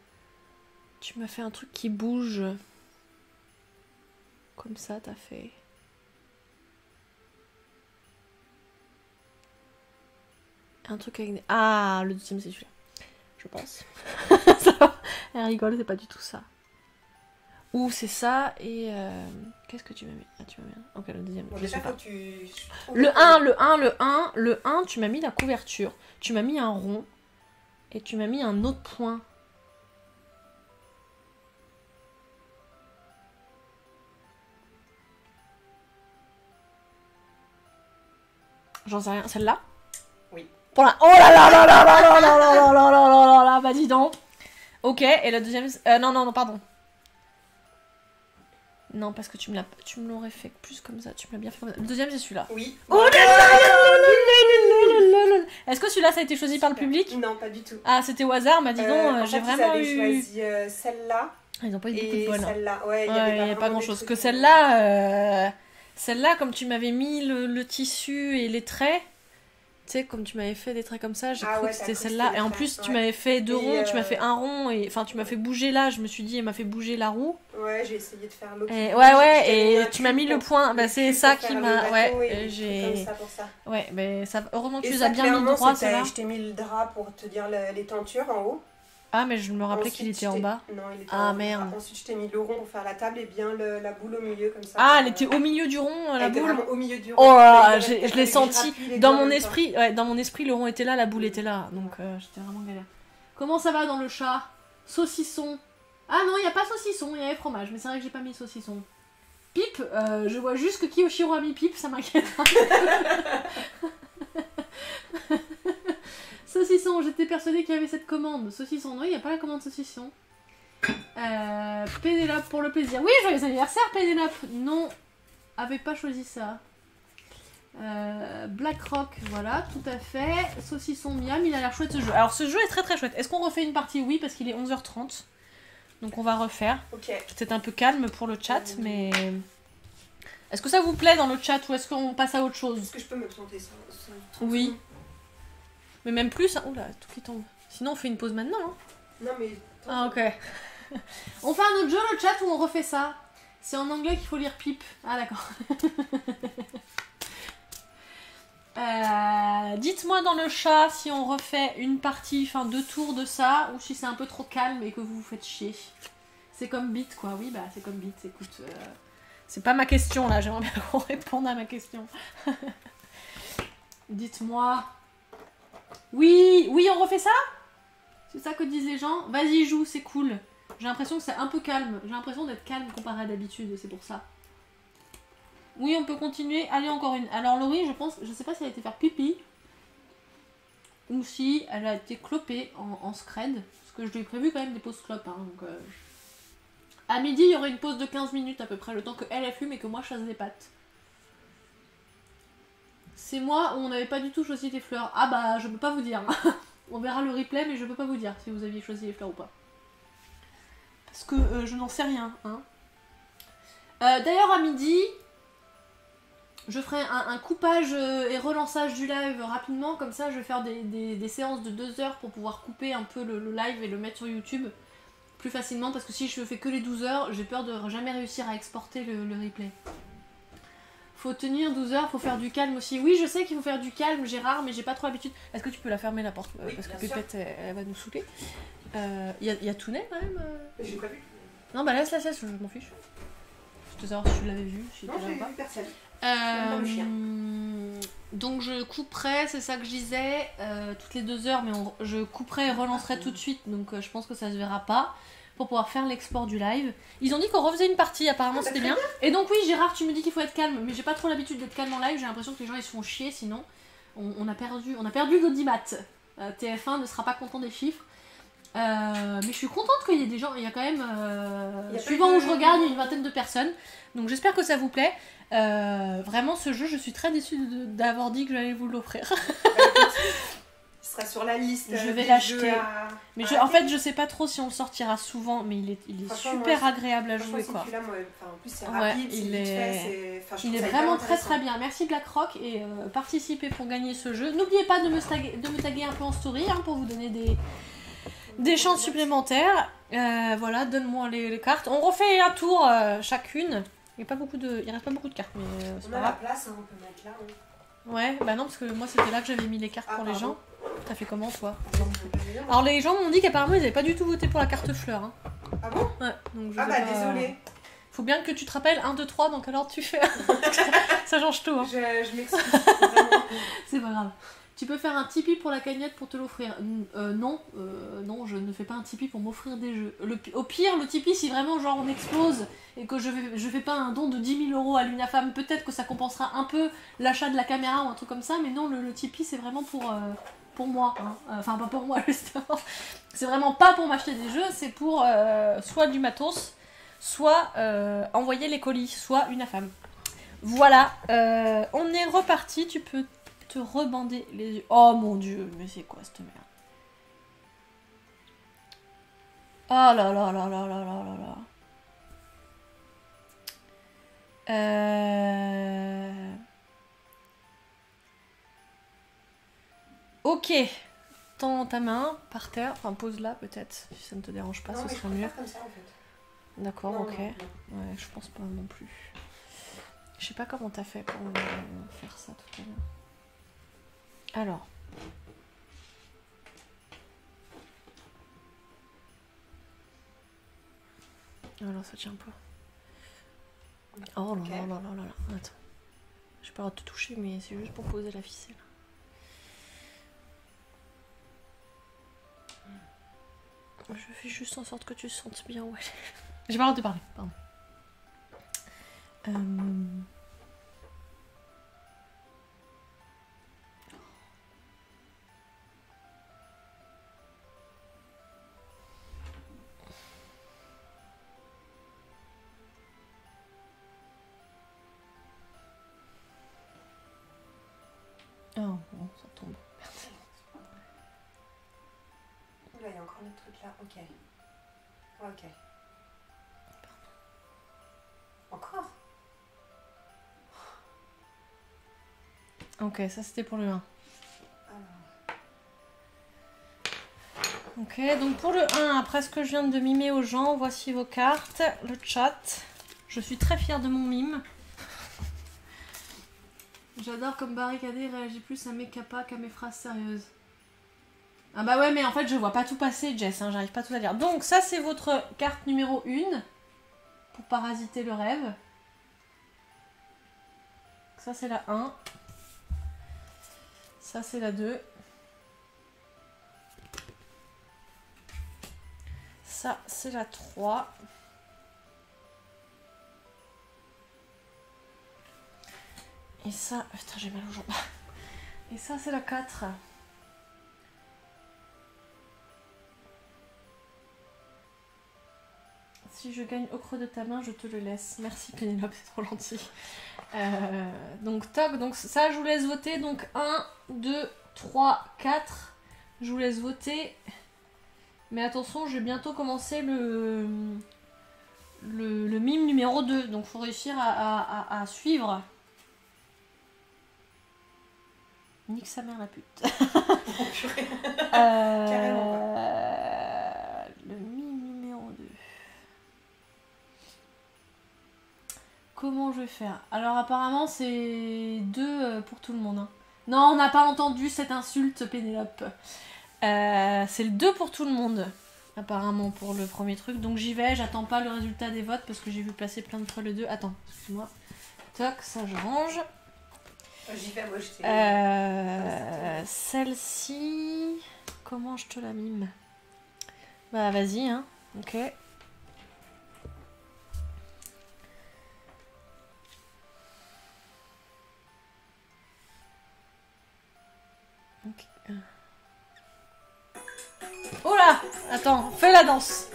Tu m'as fait un truc qui bouge. Comme ça, t'as fait. Un truc avec des... Ah, le deuxième, c'est celui-là. Je pense. Ça va. Elle rigole, c'est pas du tout ça. Ou c'est ça et... Qu'est-ce que tu m'as mis? Ah, tu m'as mis... Ok, le deuxième. Bon, je déjà, sais pas. faut que tu... Le 1, tu m'as mis la couverture. Tu m'as mis un rond. Et tu m'as mis un autre point. J'en sais rien. Celle-là? Oui. Pour la... Oh là là là là là là là là là là là là là là, bah dis donc. Ok, et la deuxième... non, pardon. Non, parce que tu me l'aurais fait plus comme ça. Tu me l'as bien fait comme ça. Le deuxième, c'est celui-là. Oui. Oh là là là là là. Est-ce que celui-là, ça a été choisi par le public? Non, pas du tout. Ah, c'était au hasard, bah dis donc, j'ai vraiment eu... Ils avaient choisi celle-là. Ils n'ont pas eu beaucoup de Et bol. celle-là. Ouais, il Ouais, y il n'y avait a pas grand-chose. trucs, Que celle-là, comme tu m'avais mis le tissu et les traits, tu sais, comme tu m'avais fait des traits comme ça, j'ai cru que c'était celle-là. Et en plus, tu m'avais fait deux ronds, tu m'as fait un rond, et enfin, tu m'as fait bouger là, je me suis dit, elle m'a fait bouger la roue. Ouais, j'ai essayé de faire l'autre. Et tu m'as mis le point, bah c'est ça qui m'a... Ouais, j'ai... Comme ça pour ça. Ouais, mais ça... heureusement que tu Et les ça, as bien mis clairement, droit, celle-là. je t'ai mis le drap pour te dire les tentures en haut. Ah, mais je me rappelais Ensuite, qu'il était en bas. Non, il était Ah, en bas. merde. Ensuite, je t'ai mis le rond pour faire la table et bien la boule au milieu comme ça. Ah, elle était au milieu du rond, la Elle était boule? vraiment au milieu du rond. Oh là là, Mais je l'ai senti. Dans mon esprit, le rond était là, la boule était là. Donc j'étais vraiment galère. Comment ça va dans le chat? Saucisson. Ah non, il n'y a pas saucisson, il y avait fromage, mais c'est vrai que j'ai pas mis saucisson. Pipe, je vois juste que Kiyoshiro a mis pipe, ça m'inquiète. Saucisson, j'étais persuadée qu'il y avait cette commande. Saucisson, non, il n'y a pas la commande saucisson. Pénélope pour le plaisir. Oui, joyeux anniversaire, Pénélope. Non, avait pas choisi ça. Black Rock, voilà, tout à fait. Saucisson Miam, il a l'air chouette ce jeu. Alors ce jeu est très très chouette. Est-ce qu'on refait une partie? Oui, parce qu'il est 11h30. Donc on va refaire. Ok. C'est un peu calme pour le chat, mais... Est-ce que ça vous plaît dans le chat ou est-ce qu'on passe à autre chose? Est-ce que je peux me planter ça? Oui. Mais même plus, hein. Oula, tout qui tombe. Sinon on fait une pause maintenant, hein. Non mais... Ah ok. On fait un autre jeu, le chat, où on refait ça. C'est en anglais qu'il faut lire pipe. Ah d'accord. Dites-moi dans le chat si on refait une partie, enfin 2 tours de ça, ou si c'est un peu trop calme et que vous vous faites chier. C'est comme Beat quoi, oui bah c'est comme Beat, écoute. C'est pas ma question là, j'aimerais bien qu'on réponde à ma question. Dites-moi. Oui, on refait ça? C'est ça que disent les gens? Vas-y joue, c'est cool. J'ai l'impression que c'est un peu calme, j'ai l'impression d'être calme comparé à d'habitude, c'est pour ça. Oui, on peut continuer. Allez, encore une. Alors, Laurie, je sais pas si elle a été faire pipi ou si elle a été clopée en scred. Parce que je lui ai prévu quand même des pauses clopes. Hein, donc, à midi, il y aurait une pause de 15 minutes à peu près, le temps qu'elle fume et que moi je chasse des pâtes. C'est moi où on n'avait pas du tout choisi des fleurs. Ah bah, je peux pas vous dire. On verra le replay, mais je peux pas vous dire si vous aviez choisi les fleurs ou pas. Parce que je n'en sais rien. Hein. D'ailleurs, à midi... Je ferai un coupage et relançage du live rapidement, comme ça je vais faire des séances de 2 heures pour pouvoir couper un peu le live et le mettre sur YouTube plus facilement, parce que si je fais que les 12 heures, j'ai peur de jamais réussir à exporter le replay. Faut tenir 12 heures, faut faire du calme aussi. Oui, je sais qu'il faut faire du calme, Gérard, mais j'ai pas trop l'habitude. Est-ce que tu peux la fermer la porte? Oui, parce que bien sûr. Pépette, elle va nous saouler. Y a Tounet quand même J'ai pas vu. Non, bah laisse, je m'en fiche. Je te savoir si tu l'avais vu, si Non, t'étais là j'ai ou pas. vu personne. Donc je couperai, c'est ça que je disais, toutes les 2 heures, mais je couperai et relancerai tout de suite, donc je pense que ça se verra pas, pour pouvoir faire l'export du live. Ils ont dit qu'on refaisait une partie, apparemment c'était bien. Et donc oui, Gérard, tu me dis qu'il faut être calme, mais j'ai pas trop l'habitude d'être calme en live, j'ai l'impression que les gens ils se font chier, sinon on a perdu l'audimat. TF1 ne sera pas content des chiffres. Mais je suis contente qu'il y ait des gens, il y a quand même, suivant où je regarde, il y a une vingtaine de personnes, donc j'espère que ça vous plaît. Vraiment ce jeu, je suis très déçue d'avoir dit que j'allais vous l'offrir. Il sera sur la liste. Je vais l'acheter. Mais en fait je sais pas trop si on le sortira souvent, mais il est super agréable à jouer quoi. Là, moi, en plus c'est Ouais, rapide, il c'est vite est- fait, Il est vraiment très bien. Merci Black Rock et participez pour gagner ce jeu. N'oubliez pas de me taguer un peu en story hein, pour vous donner des chances supplémentaires. Voilà, donne-moi les cartes. On refait un tour chacune. Il reste pas beaucoup de cartes, mais c'est On pas a la grave. place, hein, on peut mettre là. Hein. Ouais, bah non, parce que moi c'était là que j'avais mis les cartes pour les pardon. gens. T'as fait comment toi? Alors, Alors les gens m'ont dit qu'apparemment ils avaient pas du tout voté pour la carte fleur. Hein. Ah bon? Ouais, donc je Ah sais bah pas. désolée. Faut bien que tu te rappelles 1, 2, 3, donc alors tu fais. Ça change tout. Hein. Je m'excuse. Vraiment. C'est pas grave. Tu peux faire un Tipeee pour la cagnotte pour te l'offrir. Non, non, je ne fais pas un Tipeee pour m'offrir des jeux. Au pire, le Tipeee, si vraiment genre on explose et que je fais pas un don de 10 000 € à l'UNAFAM, peut-être que ça compensera un peu l'achat de la caméra ou un truc comme ça, mais non, le Tipeee c'est vraiment pour moi. Hein. Enfin, pas pour moi justement. C'est vraiment pas pour m'acheter des jeux, c'est pour soit du matos, soit envoyer les colis, soit UNAFAM. Voilà, on est reparti, tu peux te rebander les yeux. Oh mon dieu, mais c'est quoi cette merde? Oh là là là là là là là là. Ok. Tends ta main par terre, enfin pose-la peut-être, si ça ne te dérange pas, Non, ce mais sera je mieux. préfère comme ça en fait. D'accord, Non, ok. non, non. Ouais, je pense pas non plus. Je sais pas comment t'as fait pour faire ça tout à l'heure. Alors. Alors ça tient pas. Oh là Ok. là là là là là. Attends. J'ai pas le droit de te toucher, mais c'est juste pour poser la ficelle. Je fais juste en sorte que tu te sentes bien où elle est. J'ai pas le droit de parler, pardon. Oh bon, ça tombe. Oula, il y a encore un autre truc là. Ok. Ouais, ok. Encore? Ok, ça c'était pour le 1. Alors. Ok, donc pour le 1, après ce que je viens de mimer aux gens, voici vos cartes, le chat. Je suis très fière de mon mime. J'adore comme barricadé réagit plus à mes capas qu'à mes phrases sérieuses. Ah bah ouais, mais en fait je vois pas tout passer, Jess, hein, j'arrive pas tout à lire. Donc ça c'est votre carte numéro 1 pour parasiter le rêve. Ça c'est la 1. Ça c'est la 2. Ça c'est la 3. Et ça... Putain, j'ai mal aux jambes. Et ça c'est la 4. Si je gagne au creux de ta main, je te le laisse. Merci Pénélope, c'est trop gentil. Donc toc, donc ça je vous laisse voter. Donc 1, 2, 3, 4. Je vous laisse voter. Mais attention, je vais bientôt commencer le mime numéro 2. Donc faut réussir à suivre. Nique sa mère la pute. Le mime numéro 2. Comment je vais faire? Alors apparemment c'est 2 pour tout le monde. Hein. Non, on n'a pas entendu cette insulte, Pénélope. C'est le 2 pour tout le monde, apparemment, pour le premier truc. Donc j'y vais, j'attends pas le résultat des votes parce que j'ai vu passer plein de fois le 2. Attends, excuse-moi. Toc, ça je range. J'y vais, moi je sais. Celle-ci... Comment je te la mime? Bah vas-y, hein. Ok. Ok. Oh là! Attends, fais la danse!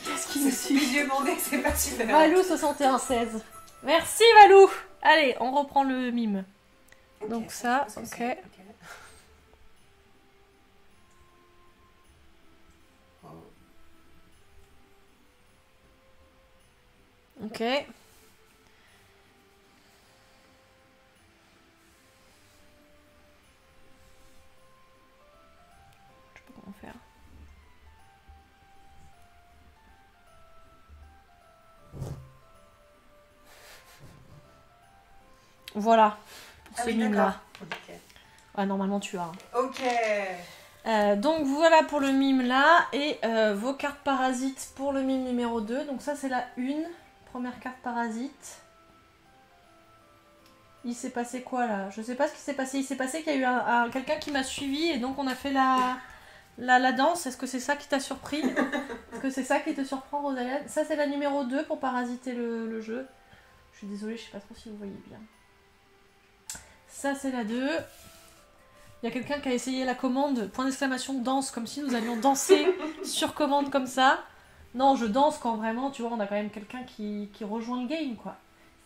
Qu'est-ce qui me C'est suit? les yeux bandés, c'est pas super. Valou 6116. Merci Valou! Allez, on reprend le mime. Ok, Donc ça, je pense que ok. c'est- Oh. Ok. Je sais pas comment faire. Voilà. Pour Ah ce oui, mime-là. d'accord. Ok. Ouais, normalement tu as. Ok. Donc voilà pour le mime là. Et vos cartes parasites pour le mime numéro 2. Donc ça c'est la 1. Première carte parasite. Il s'est passé quoi là? Je sais pas ce qui s'est passé. Il s'est passé qu'il y a eu quelqu'un qui m'a suivi et donc on a fait la danse. Est-ce que c'est ça qui t'a surpris? Est-ce que c'est ça qui te surprend, Rosalia? Ça c'est la numéro 2 pour parasiter le jeu. Je suis désolée, je sais pas trop si vous voyez bien. Ça c'est la 2. Il y a quelqu'un qui a essayé la commande, point d'exclamation, danse, comme si nous allions danser sur commande comme ça. Non, je danse quand vraiment, tu vois, on a quand même quelqu'un qui rejoint le game, quoi.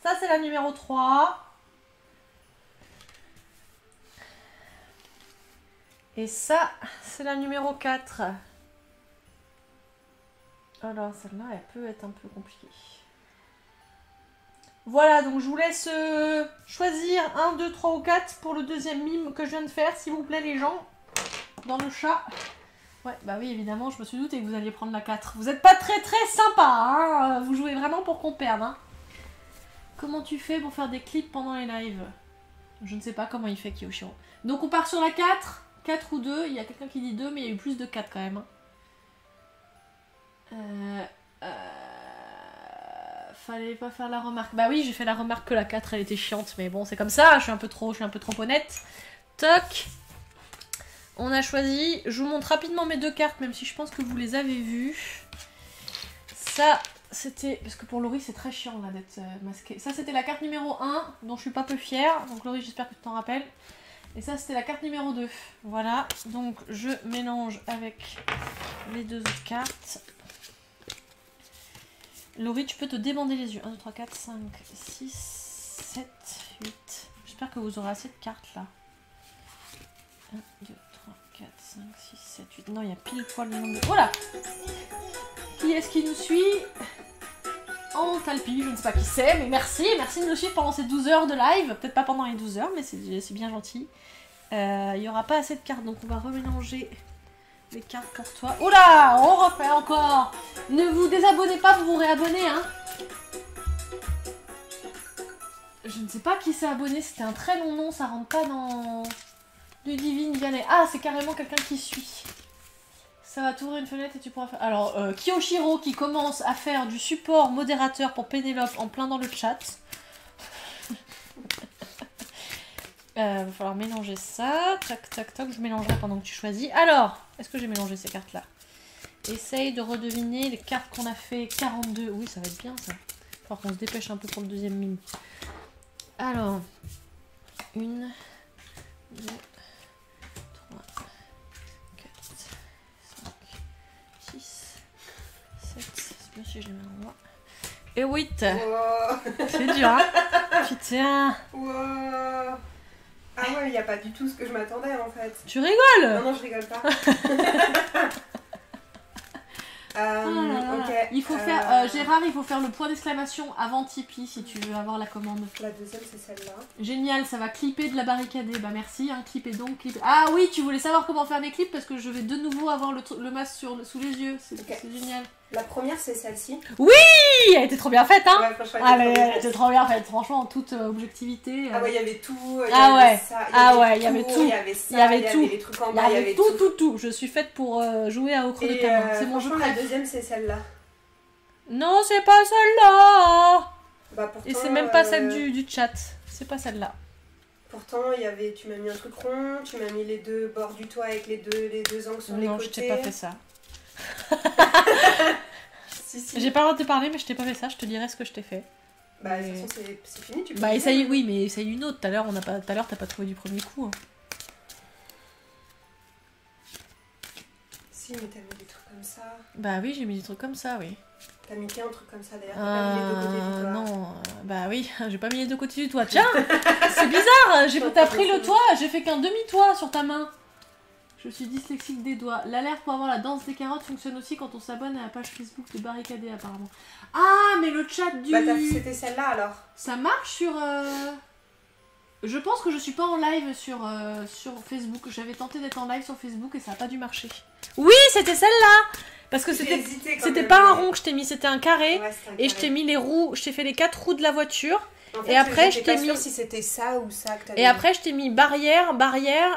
Ça c'est la numéro 3. Et ça, c'est la numéro 4. Alors, celle-là, elle peut être un peu compliquée. Voilà, donc je vous laisse choisir 1, 2, 3 ou 4 pour le deuxième mime que je viens de faire, s'il vous plaît, les gens. Dans le chat. Ouais, bah oui, évidemment, je me suis douté que vous alliez prendre la 4. Vous êtes pas très très sympa, hein. Vous jouez vraiment pour qu'on perde, hein. Comment tu fais pour faire des clips pendant les lives? Je ne sais pas comment il fait, Kiyoshiro. Donc on part sur la 4. 4 ou 2, il y a quelqu'un qui dit 2, mais il y a eu plus de 4 quand même. Fallait pas faire la remarque. Bah oui, j'ai fait la remarque que la 4 elle était chiante, mais bon, c'est comme ça, je suis un peu trop honnête. Toc. On a choisi, je vous montre rapidement mes 2 cartes, même si je pense que vous les avez vues. Ça, c'était, parce que pour Laurie c'est très chiant là d'être masqué. Ça c'était la carte numéro 1, dont je suis pas peu fière, donc Laurie j'espère que tu t'en rappelles. Et ça, c'était la carte numéro 2. Voilà. Donc, je mélange avec les 2 autres cartes. Laurie, tu peux te débander les yeux. 1, 2, 3, 4, 5, 6, 7, 8. J'espère que vous aurez assez de cartes, là. 1, 2, 3, 4, 5, 6, 7, 8. Non, il y a pile poil le nombre de... Voilà. Qui est-ce qui nous suit? En talpi, je ne sais pas qui c'est, mais merci de nous suivre pendant ces 12 heures de live. Peut-être pas pendant les 12 heures, mais c'est bien gentil. Il n'y aura pas assez de cartes, donc on va remélanger les cartes pour toi. Oula, on refait encore. Ne vous désabonnez pas, vous vous réabonnez, hein. Je ne sais pas qui s'est abonné, c'était un très long nom, ça rentre pas dans du Divine Vianney. Ah, c'est carrément quelqu'un qui suit. Ça va t'ouvrir une fenêtre et tu pourras faire... Alors, Kiyoshiro qui commence à faire du support modérateur pour Pénélope en plein dans le chat. Va falloir mélanger ça. Tac, tac, tac. Je mélangerai pendant que tu choisis. Alors, est-ce que j'ai mélangé ces cartes-là? Essaye de redeviner les cartes qu'on a fait. 42. Oui, ça va être bien, ça. Il va falloir qu'on se dépêche un peu pour le deuxième mime. Alors, 1, 2, 3, 6, 7, c'est bien si je les mets en moi. Et 8. Wow. C'est dur, hein. Putain. Wow. Ah ouais, il n'y a pas du tout ce que je m'attendais en fait. Tu rigoles? Non, non, je rigole pas. Ok. Il faut faire, Gérard, il faut faire le point d'exclamation avant Tipeee si tu veux avoir la commande. La deuxième, c'est celle-là. Génial, ça va clipper de la barricadée. Bah merci, hein, clipper donc, clipper. Ah oui, tu voulais savoir comment faire mes clips parce que je vais de nouveau avoir le masque sous les yeux. C'est génial. La première, c'est celle-ci. Oui, elle était trop bien faite, hein. Ouais, franchement, Elle était trop bien faite, franchement, en toute objectivité. Ah ouais, il y avait tout. Ah ouais, il y avait tout. Il y avait tout. tout. Les trucs en Il y bas, avait tout. Je suis faite pour jouer à au creux de ta main. C'est mon jeu. La deuxième, c'est celle-là. Non, c'est pas celle-là. Bah, pourtant, Et c'est même pas celle du chat. C'est pas celle-là. Pourtant, tu m'as mis un truc rond, tu m'as mis les deux bords du toit avec les deux angles sur les côtés. Non, je t'ai pas fait ça. Si. J'ai pas le droit de te parler, mais je t'ai pas fait ça. Je te dirai ce que je t'ai fait. Bah, de toute façon, c'est fini. Tu peux bah, le essaye, faire. oui, mais essaye une autre. Tout à l'heure, t'as pas trouvé du premier coup. Hein. Si, mais t'as mis des trucs comme ça. Bah oui, j'ai mis des trucs comme ça, oui. T'as mis qu'un truc comme ça d'ailleurs. T'as pas mis les deux côtés du toit. Non, bah oui, j'ai pas mis les deux côtés du toit. Tiens, c'est bizarre. T'as pris le toit, j'ai fait qu'un demi-toit sur ta main. Je suis dyslexique des doigts. L'alerte pour avoir la danse des carottes fonctionne aussi quand on s'abonne à la page Facebook de Barricadé apparemment. Ah, mais le chat du... Bah, c'était celle-là alors. Ça marche sur... Je pense que je suis pas en live sur Facebook. J'avais tenté d'être en live sur Facebook et ça a pas dû marcher. Oui, c'était celle-là. Parce que J'ai hésité quand même, pas un mais- rond que je t'ai mis, c'était un carré. Ouais, c'était un Et je carré. t'ai mis les roues, je t'ai fait les 4 roues de la voiture. En fait, Et après, je j'étais t'ai pas sûre mis- si c'était ça ou ça que t'avais Et après, je t'ai mis barrière,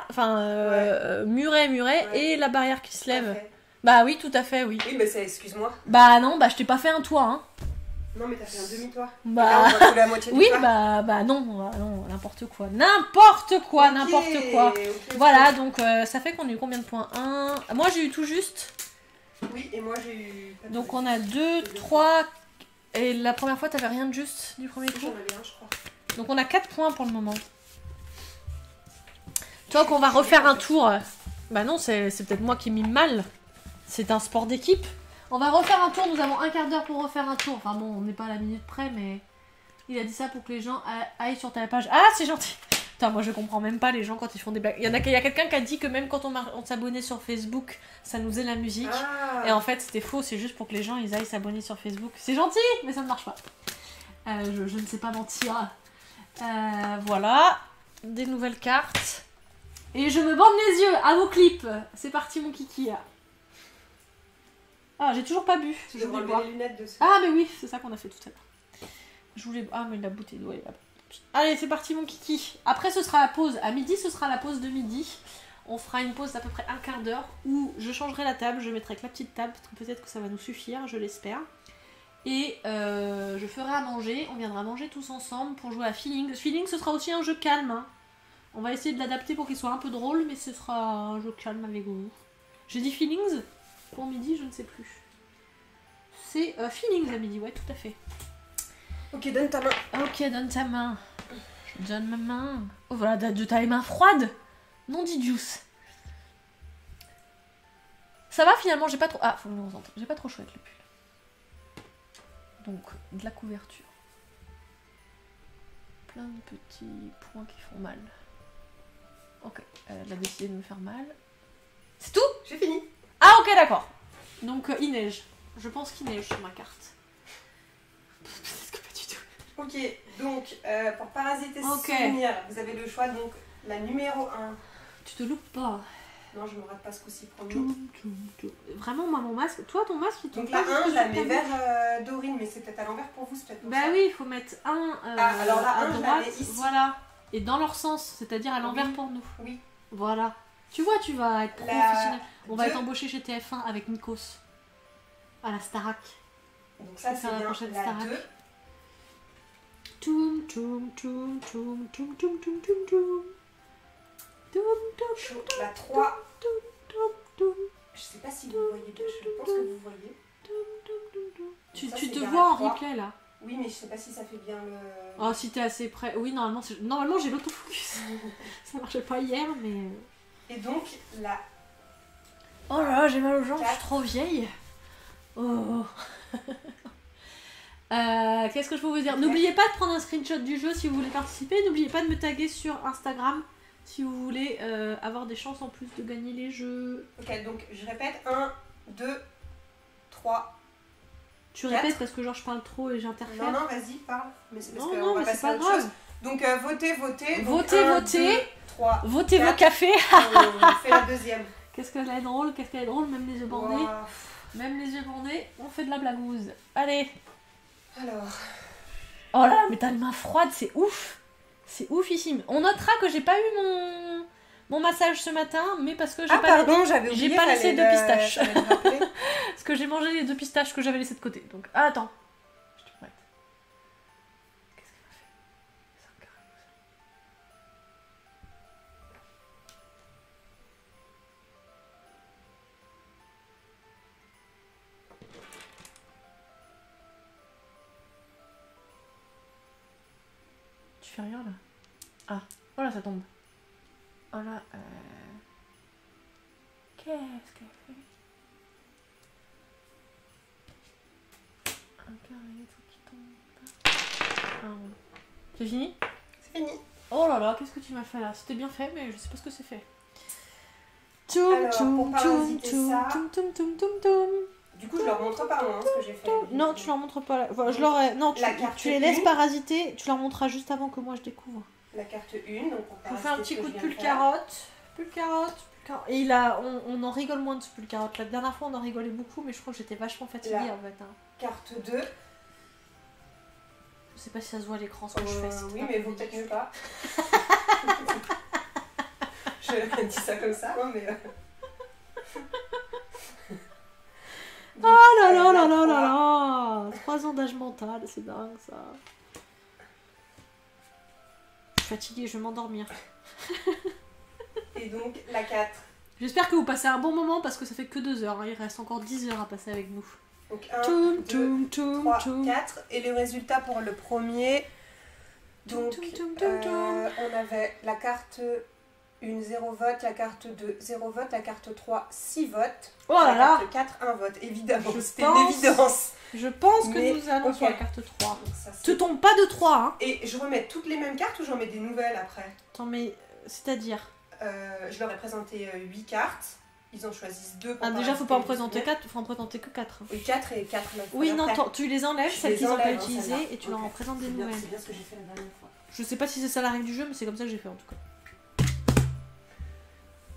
enfin, muret, Ouais. et la barrière qui se Tout à lève. fait. Bah oui, tout à fait, oui. Oui, mais c'est, excuse-moi. Bah non, bah je t'ai pas fait un toit, hein. Non, mais t'as fait un demi-toit. Là, Bah... on voit que la moitié du Oui, toit. bah non, n'importe quoi. N'importe quoi, Ok, n'importe quoi. ok. Voilà, donc ça fait qu'on a eu combien de points 1. Moi j'ai eu tout juste. Oui, et moi j'ai eu. pas de Donc points. on a 2, 3. Et la première fois t'avais rien de juste du premier Si, coup. j'en avais un, je crois. Donc on a 4 points pour le moment. Toi qu'on va refaire un tour. Bah non, c'est peut-être moi qui mime mal. C'est un sport d'équipe. On va refaire un tour, nous avons un quart d'heure pour refaire un tour. Enfin bon, on n'est pas à la minute près, mais il a dit ça pour que les gens aillent sur ta page. Ah, c'est gentil. Putain, moi je comprends même pas les gens quand ils font des blagues. Il y a quelqu'un qui a dit que même quand on s'abonnait sur Facebook, ça nous faisait la musique. Ah. Et en fait, c'était faux, c'est juste pour que les gens ils aillent s'abonner sur Facebook. C'est gentil, mais ça ne marche pas. Je ne sais pas mentir. Voilà, des nouvelles cartes. Et je me bande les yeux à vos clips. C'est parti, mon kiki. Ah, j'ai toujours pas bu. Tu Je devrais voulais enlever boire. les lunettes dessus. Ah, mais oui, c'est ça qu'on a fait tout à l'heure. Je voulais. Ah, mais la bouteille d'eau, elle est là. Allez, c'est parti, mon kiki. Après, ce sera la pause. À midi, ce sera la pause de midi. On fera une pause d'à peu près un quart d'heure où je changerai la table. Je mettrai que la petite table. Parce que peut-être que ça va nous suffire, je l'espère. Et je ferai à manger. On viendra manger tous ensemble pour jouer à Feeling. Feeling, ce sera aussi un jeu calme. Hein. On va essayer de l'adapter pour qu'il soit un peu drôle, mais ce sera un jeu calme avec vous. J'ai dit Feelings pour midi, je ne sais plus. C'est Feelings à midi, ouais, tout à fait. Ok, donne ta main. Ok, donne ta main. Je donne ma main. Oh voilà, de ta main froide. Non dit juice. Ça va finalement, j'ai pas trop... Ah, faut que je me concentre. J'ai pas trop chaud avec le pull. Donc, de la couverture. Plein de petits points qui font mal. Ok, elle a décidé de me faire mal. C'est tout? J'ai fini. Ah ok, d'accord. Donc, il neige. Je pense qu'il neige sur ma carte. Peut-être que pas du tout. Ok, donc pour parasiter ce Ok. souvenir, vous avez le choix, donc la numéro 1. Tu te loupes pas. Non, je me rate pas ce coup-ci, promis. Vraiment, moi, mon masque... Toi, ton masque, il tombe Donc pas la 1, jusque je la sur ta mets bouche. vers Dorine, mais c'est peut-être à l'envers pour vous, c'est peut-être pour Bah ça. oui, il faut mettre un alors là, à un, je la droite, mets ici. voilà. Et dans leur sens, c'est-à-dire à l'envers Oui. pour nous. Oui. Voilà. Tu vois, tu vas être La professionnel. On va deux. être embauché chez TF1 avec Nikos. À la Starac. Donc ça, C'est c'est la bien prochaine la Starac. 2. Toum, toum, toum, toum, toum, toum, toum, toum, toum. Toum, toum, La 3. toum, toum, Je sais pas si vous voyez, je pense que vous voyez. toum, toum, toum. Tu Ça, tu c'est te vers vois la en 3. replay là. Oui, mais je sais pas si ça fait bien le... Oh, si t'es assez près. Oui, normalement j'ai l'autofocus. Ça marchait pas hier, mais. Et donc, la... Oh là là, j'ai mal aux jambes, je suis Quatre. trop vieille. Oh. Qu'est-ce que je peux vous dire? Ok. N'oubliez pas de prendre un screenshot du jeu si vous voulez participer. N'oubliez pas de me taguer sur Instagram si vous voulez avoir des chances en plus de gagner les jeux. Ok, donc je répète. 1, 2, 3. Tu Quatre. répètes parce que genre je parle trop et j'interfère. Non, non, vas-y, parle. Mais c'est parce non, qu'on non, va mais c'est passer pas à autre grave. chose. Donc votez, votez. Donc, Votez, 1, votez. 2, 3. Votez vos Quatre. cafés. On fait la deuxième. Qu'est-ce qu'elle est drôle, qu'est-ce qu'elle est drôle, même les yeux bandés. Wow. Même les yeux bandés, on fait de la blagouze. Allez. Alors, Oh là là, mais t'as les mains froides, c'est ouf. C'est oufissime. On notera que j'ai pas eu mon massage ce matin, mais parce que j'ai pas j'avais j'ai pas laissé de pistache. fallait le rappeler. parce que j'ai mangé les 2 pistaches que j'avais laissées de côté. Donc ah, attends. Je te prête. Qu'est-ce qu'elle m'a fait? C'est un carré. Tu fais rien là? Ah, oh là ça tombe. Oh là, qu'est-ce qu'elle fait? Un carré, faut qu'il tombe. Un rond. C'est fini? C'est fini. Oh là là, qu'est-ce que tu m'as fait là? C'était bien fait, mais je sais pas ce que c'est fait. Toum, Alors, pour parasiter ça- toum, toum, toum, toum, toum. Du coup, je leur montre pas moi, hein, ce que j'ai fait. Non, tu leur montres pas. Voilà, je leur ai... Non, La carte tu les laisses une. parasiter. Tu leur montreras juste avant que moi je découvre. La carte 1, donc pour Je vous fais un parasiter petit ce coup que de je viens pull faire. carotte. Pull carotte, pull carotte. Et on en rigole moins de ce pull carotte. La dernière fois, on en rigolait beaucoup, mais je crois que j'étais vachement fatiguée Là. en fait. Hein. Carte 2. Je sais pas si ça se voit à l'écran ce que je fais. c'est Oui, pas mais très vaut peut-être vite. mieux pas. Je dis ça comme ça, hein, mais... Donc, Oh là là la là là 3. là là 3 ans d'âge mental, c'est dingue ça. Je suis fatiguée, je vais m'endormir. Et donc la 4. J'espère que vous passez un bon moment parce que ça fait que 2 heures. Hein. Il reste encore 10 heures à passer avec nous. Donc 1, Toum, 2, toum, toum, 3, toum. 4. Et le résultat pour le premier. Donc Toum, toum, toum, toum. on avait la carte 1, 0 vote, la carte 2, 0 vote, la carte 3, 6 votes. Oh là la là carte 4, 1 vote. Évidemment, Je c'était pense- une évidence. Je pense que Mais, nous allons ok. sur la carte 3. Donc, ça, c'est- Te tombe pas de 3, hein. Et je remets toutes les mêmes cartes ou j'en mets des nouvelles après? Attends, mais c'est-à-dire Je leur ai présenté 8 cartes. Ils en choisissent 2 Ah, déjà, faut pas en présenter 4, faut en présenter que 4. Oui, 4 et 4 Oui, non, tu les enlèves, Je celles les qu'ils n'ont pas enlève, hein, utilisées, celles-là. et tu leur en Ok. présentes des C'est bien, nouvelles. c'est bien ce que j'ai fait la dernière fois. Je sais pas si c'est ça la règle du jeu, mais c'est comme ça que j'ai fait en tout cas.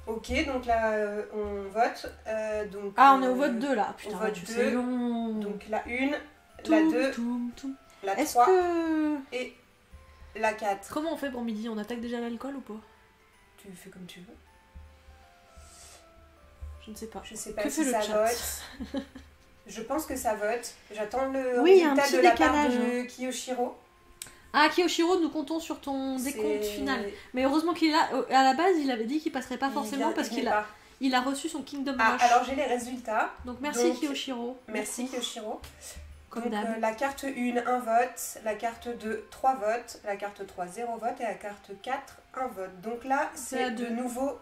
Ok, donc là, on vote. Donc, Ah, on est au vote 2 là. Putain, vote tu 2. sais long. Donc la 1, la Toum, 2, toum, toum. la Est-ce 3 que... et la 4. Comment on fait pour midi? On attaque déjà l'alcool ou pas? Tu fais comme tu veux. Je ne sais pas. Je sais pas Que si fait le ça chat? vote. Je pense que ça vote. J'attends le Oui, il y a un résultat petit de la part décalage, de Kiyoshiro. Ah, Kiyoshiro, nous comptons sur ton décompte C'est- final. Mais heureusement qu'il est là. À la base, il avait dit qu'il passerait pas il forcément vient- parce il qu'il vient a, pas. il a reçu son Kingdom Ah, Rush. alors j'ai les résultats. Donc merci Donc, Kiyoshiro. Merci Kiyoshiro. Comme Donc d'hab. la carte 1, 1 vote, la carte 2, 3 votes, la carte 3, 0 vote et la carte 4, 1 vote. Donc là, C'est la c'est de deux. nouveau...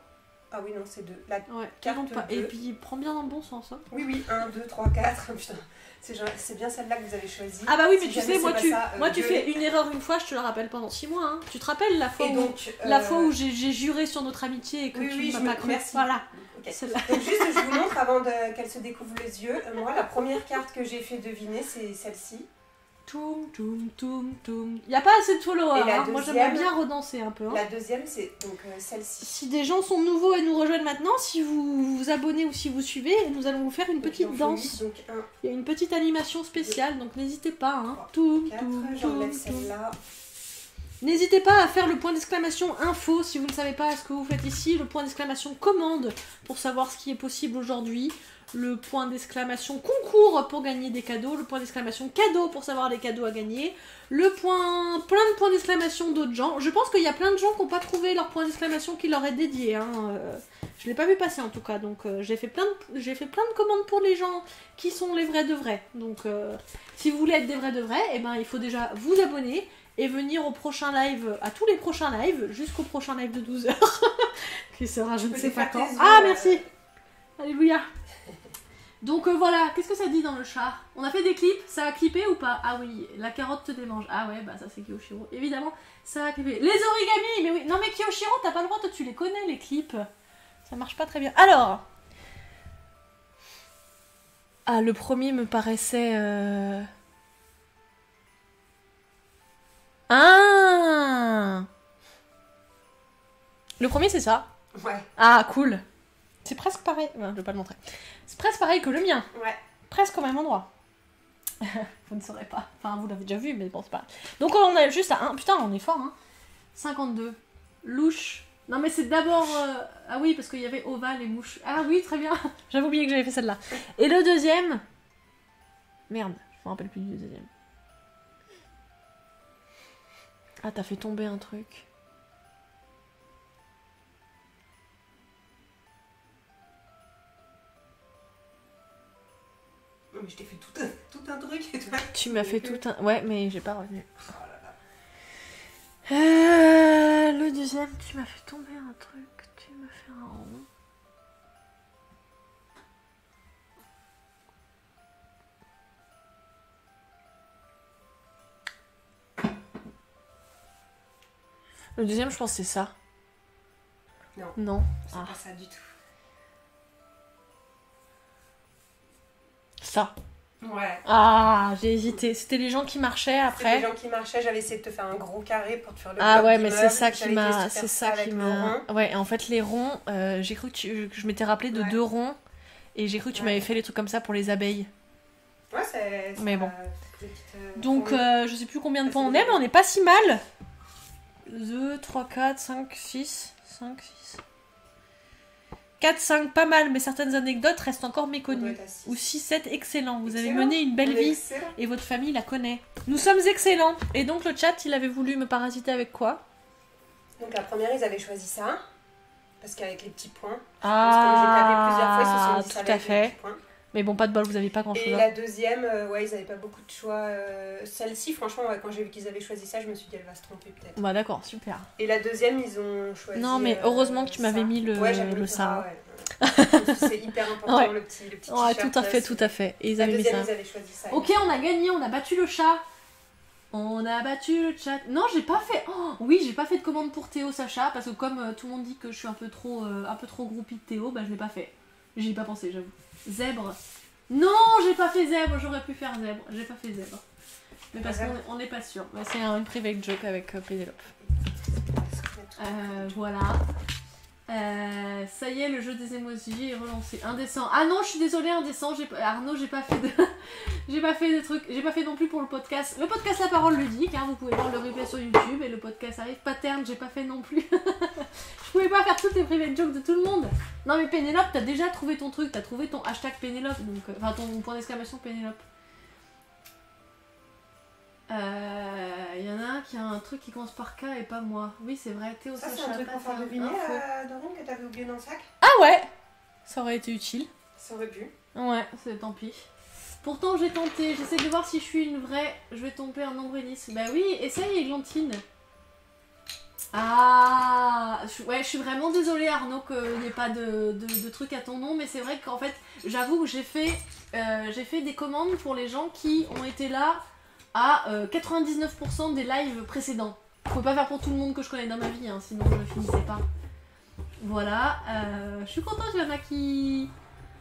Ah oui, non, c'est 2. La... Ouais, Carte non, pas. 2. Et puis prends bien dans le bon sens. Hein. Oui, oui, 1, 2, 3, 4. Putain, c'est bien celle-là que vous avez choisie. Ah bah oui, mais Si tu jamais sais, moi, c'est tu, pas ça, moi tu gueulez. fais une erreur une fois, je te la rappelle pendant 6 mois. Hein. Tu te rappelles la fois Et où, donc, la fois où j'ai juré sur notre amitié et que oui, tu oui, ne je m'as me- pas cru. merci. Voilà. Ok. Celle-là. Donc juste, je vous montre avant qu'elle se découvre les yeux. Moi, la première carte que j'ai fait deviner, c'est celle-ci. Toum, toum, toum, toum. Y a pas assez de followers. Et la Hein. Moi, j'aimerais deuxième- bien redanser un peu. Hein. La deuxième, c'est donc celle-ci. Si des gens sont nouveaux et nous rejoignent maintenant, si vous vous abonnez ou si vous suivez, nous allons vous faire une Donc, il petite en faut danse. 8, donc 1, Il y a une petite animation spéciale, donc n'hésitez pas. Hein. 3, Toum, 4. toum, J'enlève toum, toum. celle-là. N'hésitez pas à faire le point d'exclamation info si vous ne savez pas ce que vous faites ici, le point d'exclamation commande pour savoir ce qui est possible aujourd'hui, le point d'exclamation concours pour gagner des cadeaux, le point d'exclamation cadeau pour savoir les cadeaux à gagner, plein de points d'exclamation d'autres gens. Je pense qu'il y a plein de gens qui n'ont pas trouvé leur point d'exclamation qui leur est dédié. Hein. Je l'ai pas vu passer en tout cas, donc j'ai fait plein de commandes pour les gens qui sont les vrais de vrais. Donc si vous voulez être des vrais de vrais, eh ben, il faut déjà vous abonner et venir au prochain live, à tous les prochains lives, jusqu'au prochain live de 12h, qui sera je ne peux sais les pas faire quand. tes yeux, Ah, merci. Alléluia. Donc voilà, qu'est-ce que ça dit dans le chat? On a fait des clips, ça a clippé ou pas? Ah oui, la carotte te démange. Ah ouais, bah ça c'est Kiyoshiro. Évidemment, ça a clippé. Les origamis, mais oui. Non mais Kiyoshiro, t'as pas le droit, toi tu les connais les clips. Ça marche pas très bien. Alors. Ah, le premier me paraissait... Ah. Le premier c'est ça. Ouais. Ah, cool. C'est presque pareil. Ouais, je vais pas le montrer. C'est presque pareil que le mien. Ouais. Presque au même endroit. Vous ne saurez pas. Enfin, vous l'avez déjà vu, mais bon, c'est pas. Donc, on est juste à 1. Putain, on est fort, hein. 52. Louche. Non, mais c'est d'abord. Ah oui, parce qu'il y avait ovale et mouche. Ah oui, très bien. J'avais oublié que j'avais fait celle-là. Et le deuxième. Merde, je me rappelle plus du deuxième. Ah, t'as fait tomber un truc. Non, mais je t'ai fait tout un truc et toi. Tu m'as fait tout un... Ouais, mais j'ai pas retenu. Oh là là. Le deuxième, tu m'as fait tomber un truc. Tu m'as fait un rond. Le deuxième, je pense que c'est ça. Non. Non. C'est Ah. pas ça du tout. Ça. Ouais. Ah, j'ai hésité. C'était les gens qui marchaient C'est après. les gens qui marchaient, j'avais essayé de te faire un gros carré pour te faire le Ah bloc ouais, mais d'immeuble. c'est ça qui J'avais m'a... essayé de C'est faire ça qui avec le m'a... rond. Ouais, en fait, les ronds, j'ai cru que je m'étais rappelé de Ouais. 2 ronds. Et j'ai cru que tu Ouais. m'avais fait les trucs comme ça pour les abeilles. Ouais, c'est... Mais bon. Donc, je sais plus combien de points on est, mais on n'est pas si mal. 2, 3, 4, 5, 6. 5, 6. 4, 5, pas mal, mais certaines anecdotes restent encore méconnues. Ou 6, 7, excellent. Vous avez mené une belle vie et votre famille la connaît. Nous sommes excellents. Et donc, le chat, il avait voulu me parasiter avec quoi? Donc, la première, ils avaient choisi ça. Parce qu'avec les petits points. Ah, parce que j'ai tapé plusieurs fois, ils se sont dit ça tout à avec les fait. petits points. Mais bon, pas de bol, vous avez pas grand chose. Et la deuxième, ouais, ils n'avaient pas beaucoup de choix. Celle-ci, franchement, ouais, quand j'ai vu qu'ils avaient choisi ça, je me suis dit, elle va se tromper peut-être. Bah d'accord, super. Et la deuxième, ils ont choisi. Non, mais heureusement que tu m'avais mis le ça. Ouais. C'est hyper important, Ouais. le petit Ouais, t-shirt. tout à fait, tout à fait. Et ils La avaient mis deuxième, ça. ils avaient choisi ça. Ok, on a gagné, on a battu le chat. On a battu le chat. Non, j'ai pas fait. Oh, oui, j'ai pas fait de commande pour Théo, Sacha, parce que comme tout le monde dit que je suis un peu trop groupie de Théo, bah je l'ai pas fait. J'y ai pas pensé, j'avoue. Zèbre. Non, j'ai pas fait zèbre. J'aurais pu faire zèbre. J'ai pas fait zèbre. Mais parce qu'on n'est pas sûr. Bah, c'est une private joke avec Pénélope. Voilà. Ça y est, le jeu des emojis est relancé. Indécent. Ah non, je suis désolée, indécent. Arnaud, j'ai pas fait de. J'ai pas fait de trucs. J'ai pas fait non plus pour le podcast. Le podcast La Parole ludique, hein, vous pouvez voir le replay sur YouTube et le podcast arrive. Pattern, j'ai pas fait non plus. Je pouvais pas faire toutes les private jokes de tout le monde. Non mais Pénélope, t'as déjà trouvé ton truc, t'as trouvé ton hashtag Pénélope, donc enfin ton point d'exclamation Pénélope. Il y en a un qui a un truc qui commence par K et pas moi. Oui, c'est vrai. Théo, Ça, c'est Sacha, un truc pas pour faire faire deviner, info. Dorine, que t'avais oublié dans le sac. Ah ouais, ça aurait été utile. Ça aurait pu. Ouais. C'est tant pis. Pourtant, j'ai tenté. J'essaie de voir si je suis une vraie. Je vais tomber en nombriliste. Bah oui, essaye, Églantine. Ah, ouais, je suis vraiment désolée, Arnaud, qu'il n'y ait pas de truc à ton nom, mais c'est vrai qu'en fait, j'avoue que j'ai fait des commandes pour les gens qui ont été là à 99% des lives précédents. Je peux pas faire pour tout le monde que je connais dans ma vie, hein, sinon je finissais pas. Voilà, je suis contente, il y en a qui...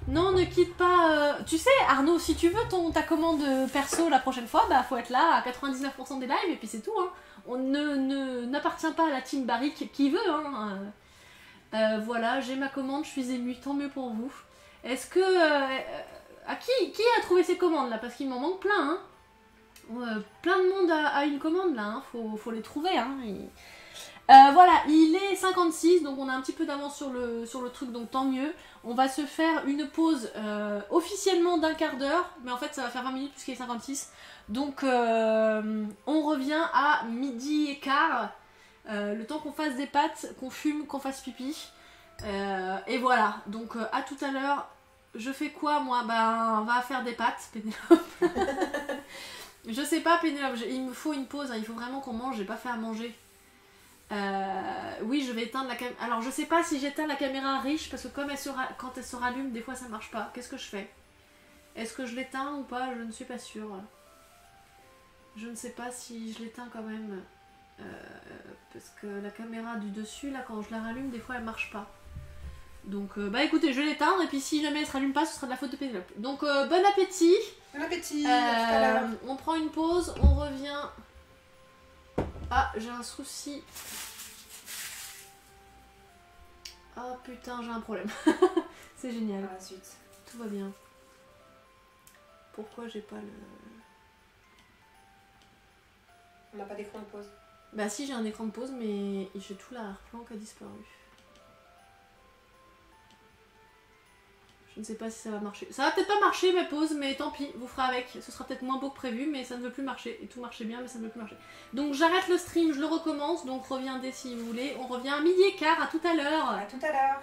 Non, ne quitte pas... Tu sais, Arnaud, si tu veux ta commande perso la prochaine fois, bah faut être là à 99% des lives et puis c'est tout, hein. On n'appartient pas à la team Barrick qui veut, hein. Voilà, j'ai ma commande, je suis émue, tant mieux pour vous. Est-ce que... qui a trouvé ces commandes là? Parce qu'il m'en manque plein, hein. Plein de monde a une commande là, hein. Faut les trouver, hein. Voilà, il est 56, donc on a un petit peu d'avance sur le truc, donc tant mieux. On va se faire une pause officiellement d'un quart d'heure, mais en fait ça va faire 20 minutes puisqu'il est 56. Donc on revient à 12h15, le temps qu'on fasse des pâtes, qu'on fume, qu'on fasse pipi. Et voilà, donc à tout à l'heure. Je fais quoi moi? Ben on va faire des pâtes, Pénélope. Je sais pas, Pénélope, il me faut une pause, hein, il faut vraiment qu'on mange, j'ai pas fait à manger. Oui, je vais éteindre la caméra. Alors, je sais pas si j'éteins la caméra riche parce que comme quand elle se rallume, des fois ça marche pas. Qu'est-ce que je fais? Est-ce que je l'éteins ou pas? Je ne suis pas sûre. Je ne sais pas si je l'éteins quand même. Parce que la caméra du dessus, là, quand je la rallume, des fois elle marche pas. Donc, bah écoutez, je vais l'éteindre et puis si jamais elle se rallume pas, ce sera de la faute de Pénélope. Donc, bon appétit! Bon appétit! À tout à l'heure. On prend une pause, on revient. Ah, j'ai un souci. Oh putain, j'ai un problème. C'est génial. Ah, zut. Tout va bien. Pourquoi j'ai pas le... On n'a pas d'écran de pause. Bah si, j'ai un écran de pause, mais j'ai tout l'arrière-plan qui a disparu. Je ne sais pas si ça va marcher. Ça va peut-être pas marcher ma pause, mais tant pis, vous ferez avec. Ce sera peut-être moins beau que prévu, mais ça ne veut plus marcher. Et tout marchait bien, mais ça ne veut plus marcher. Donc j'arrête le stream, je le recommence, donc reviendez si vous voulez. On revient à 12h15, à tout à l'heure. À tout à l'heure.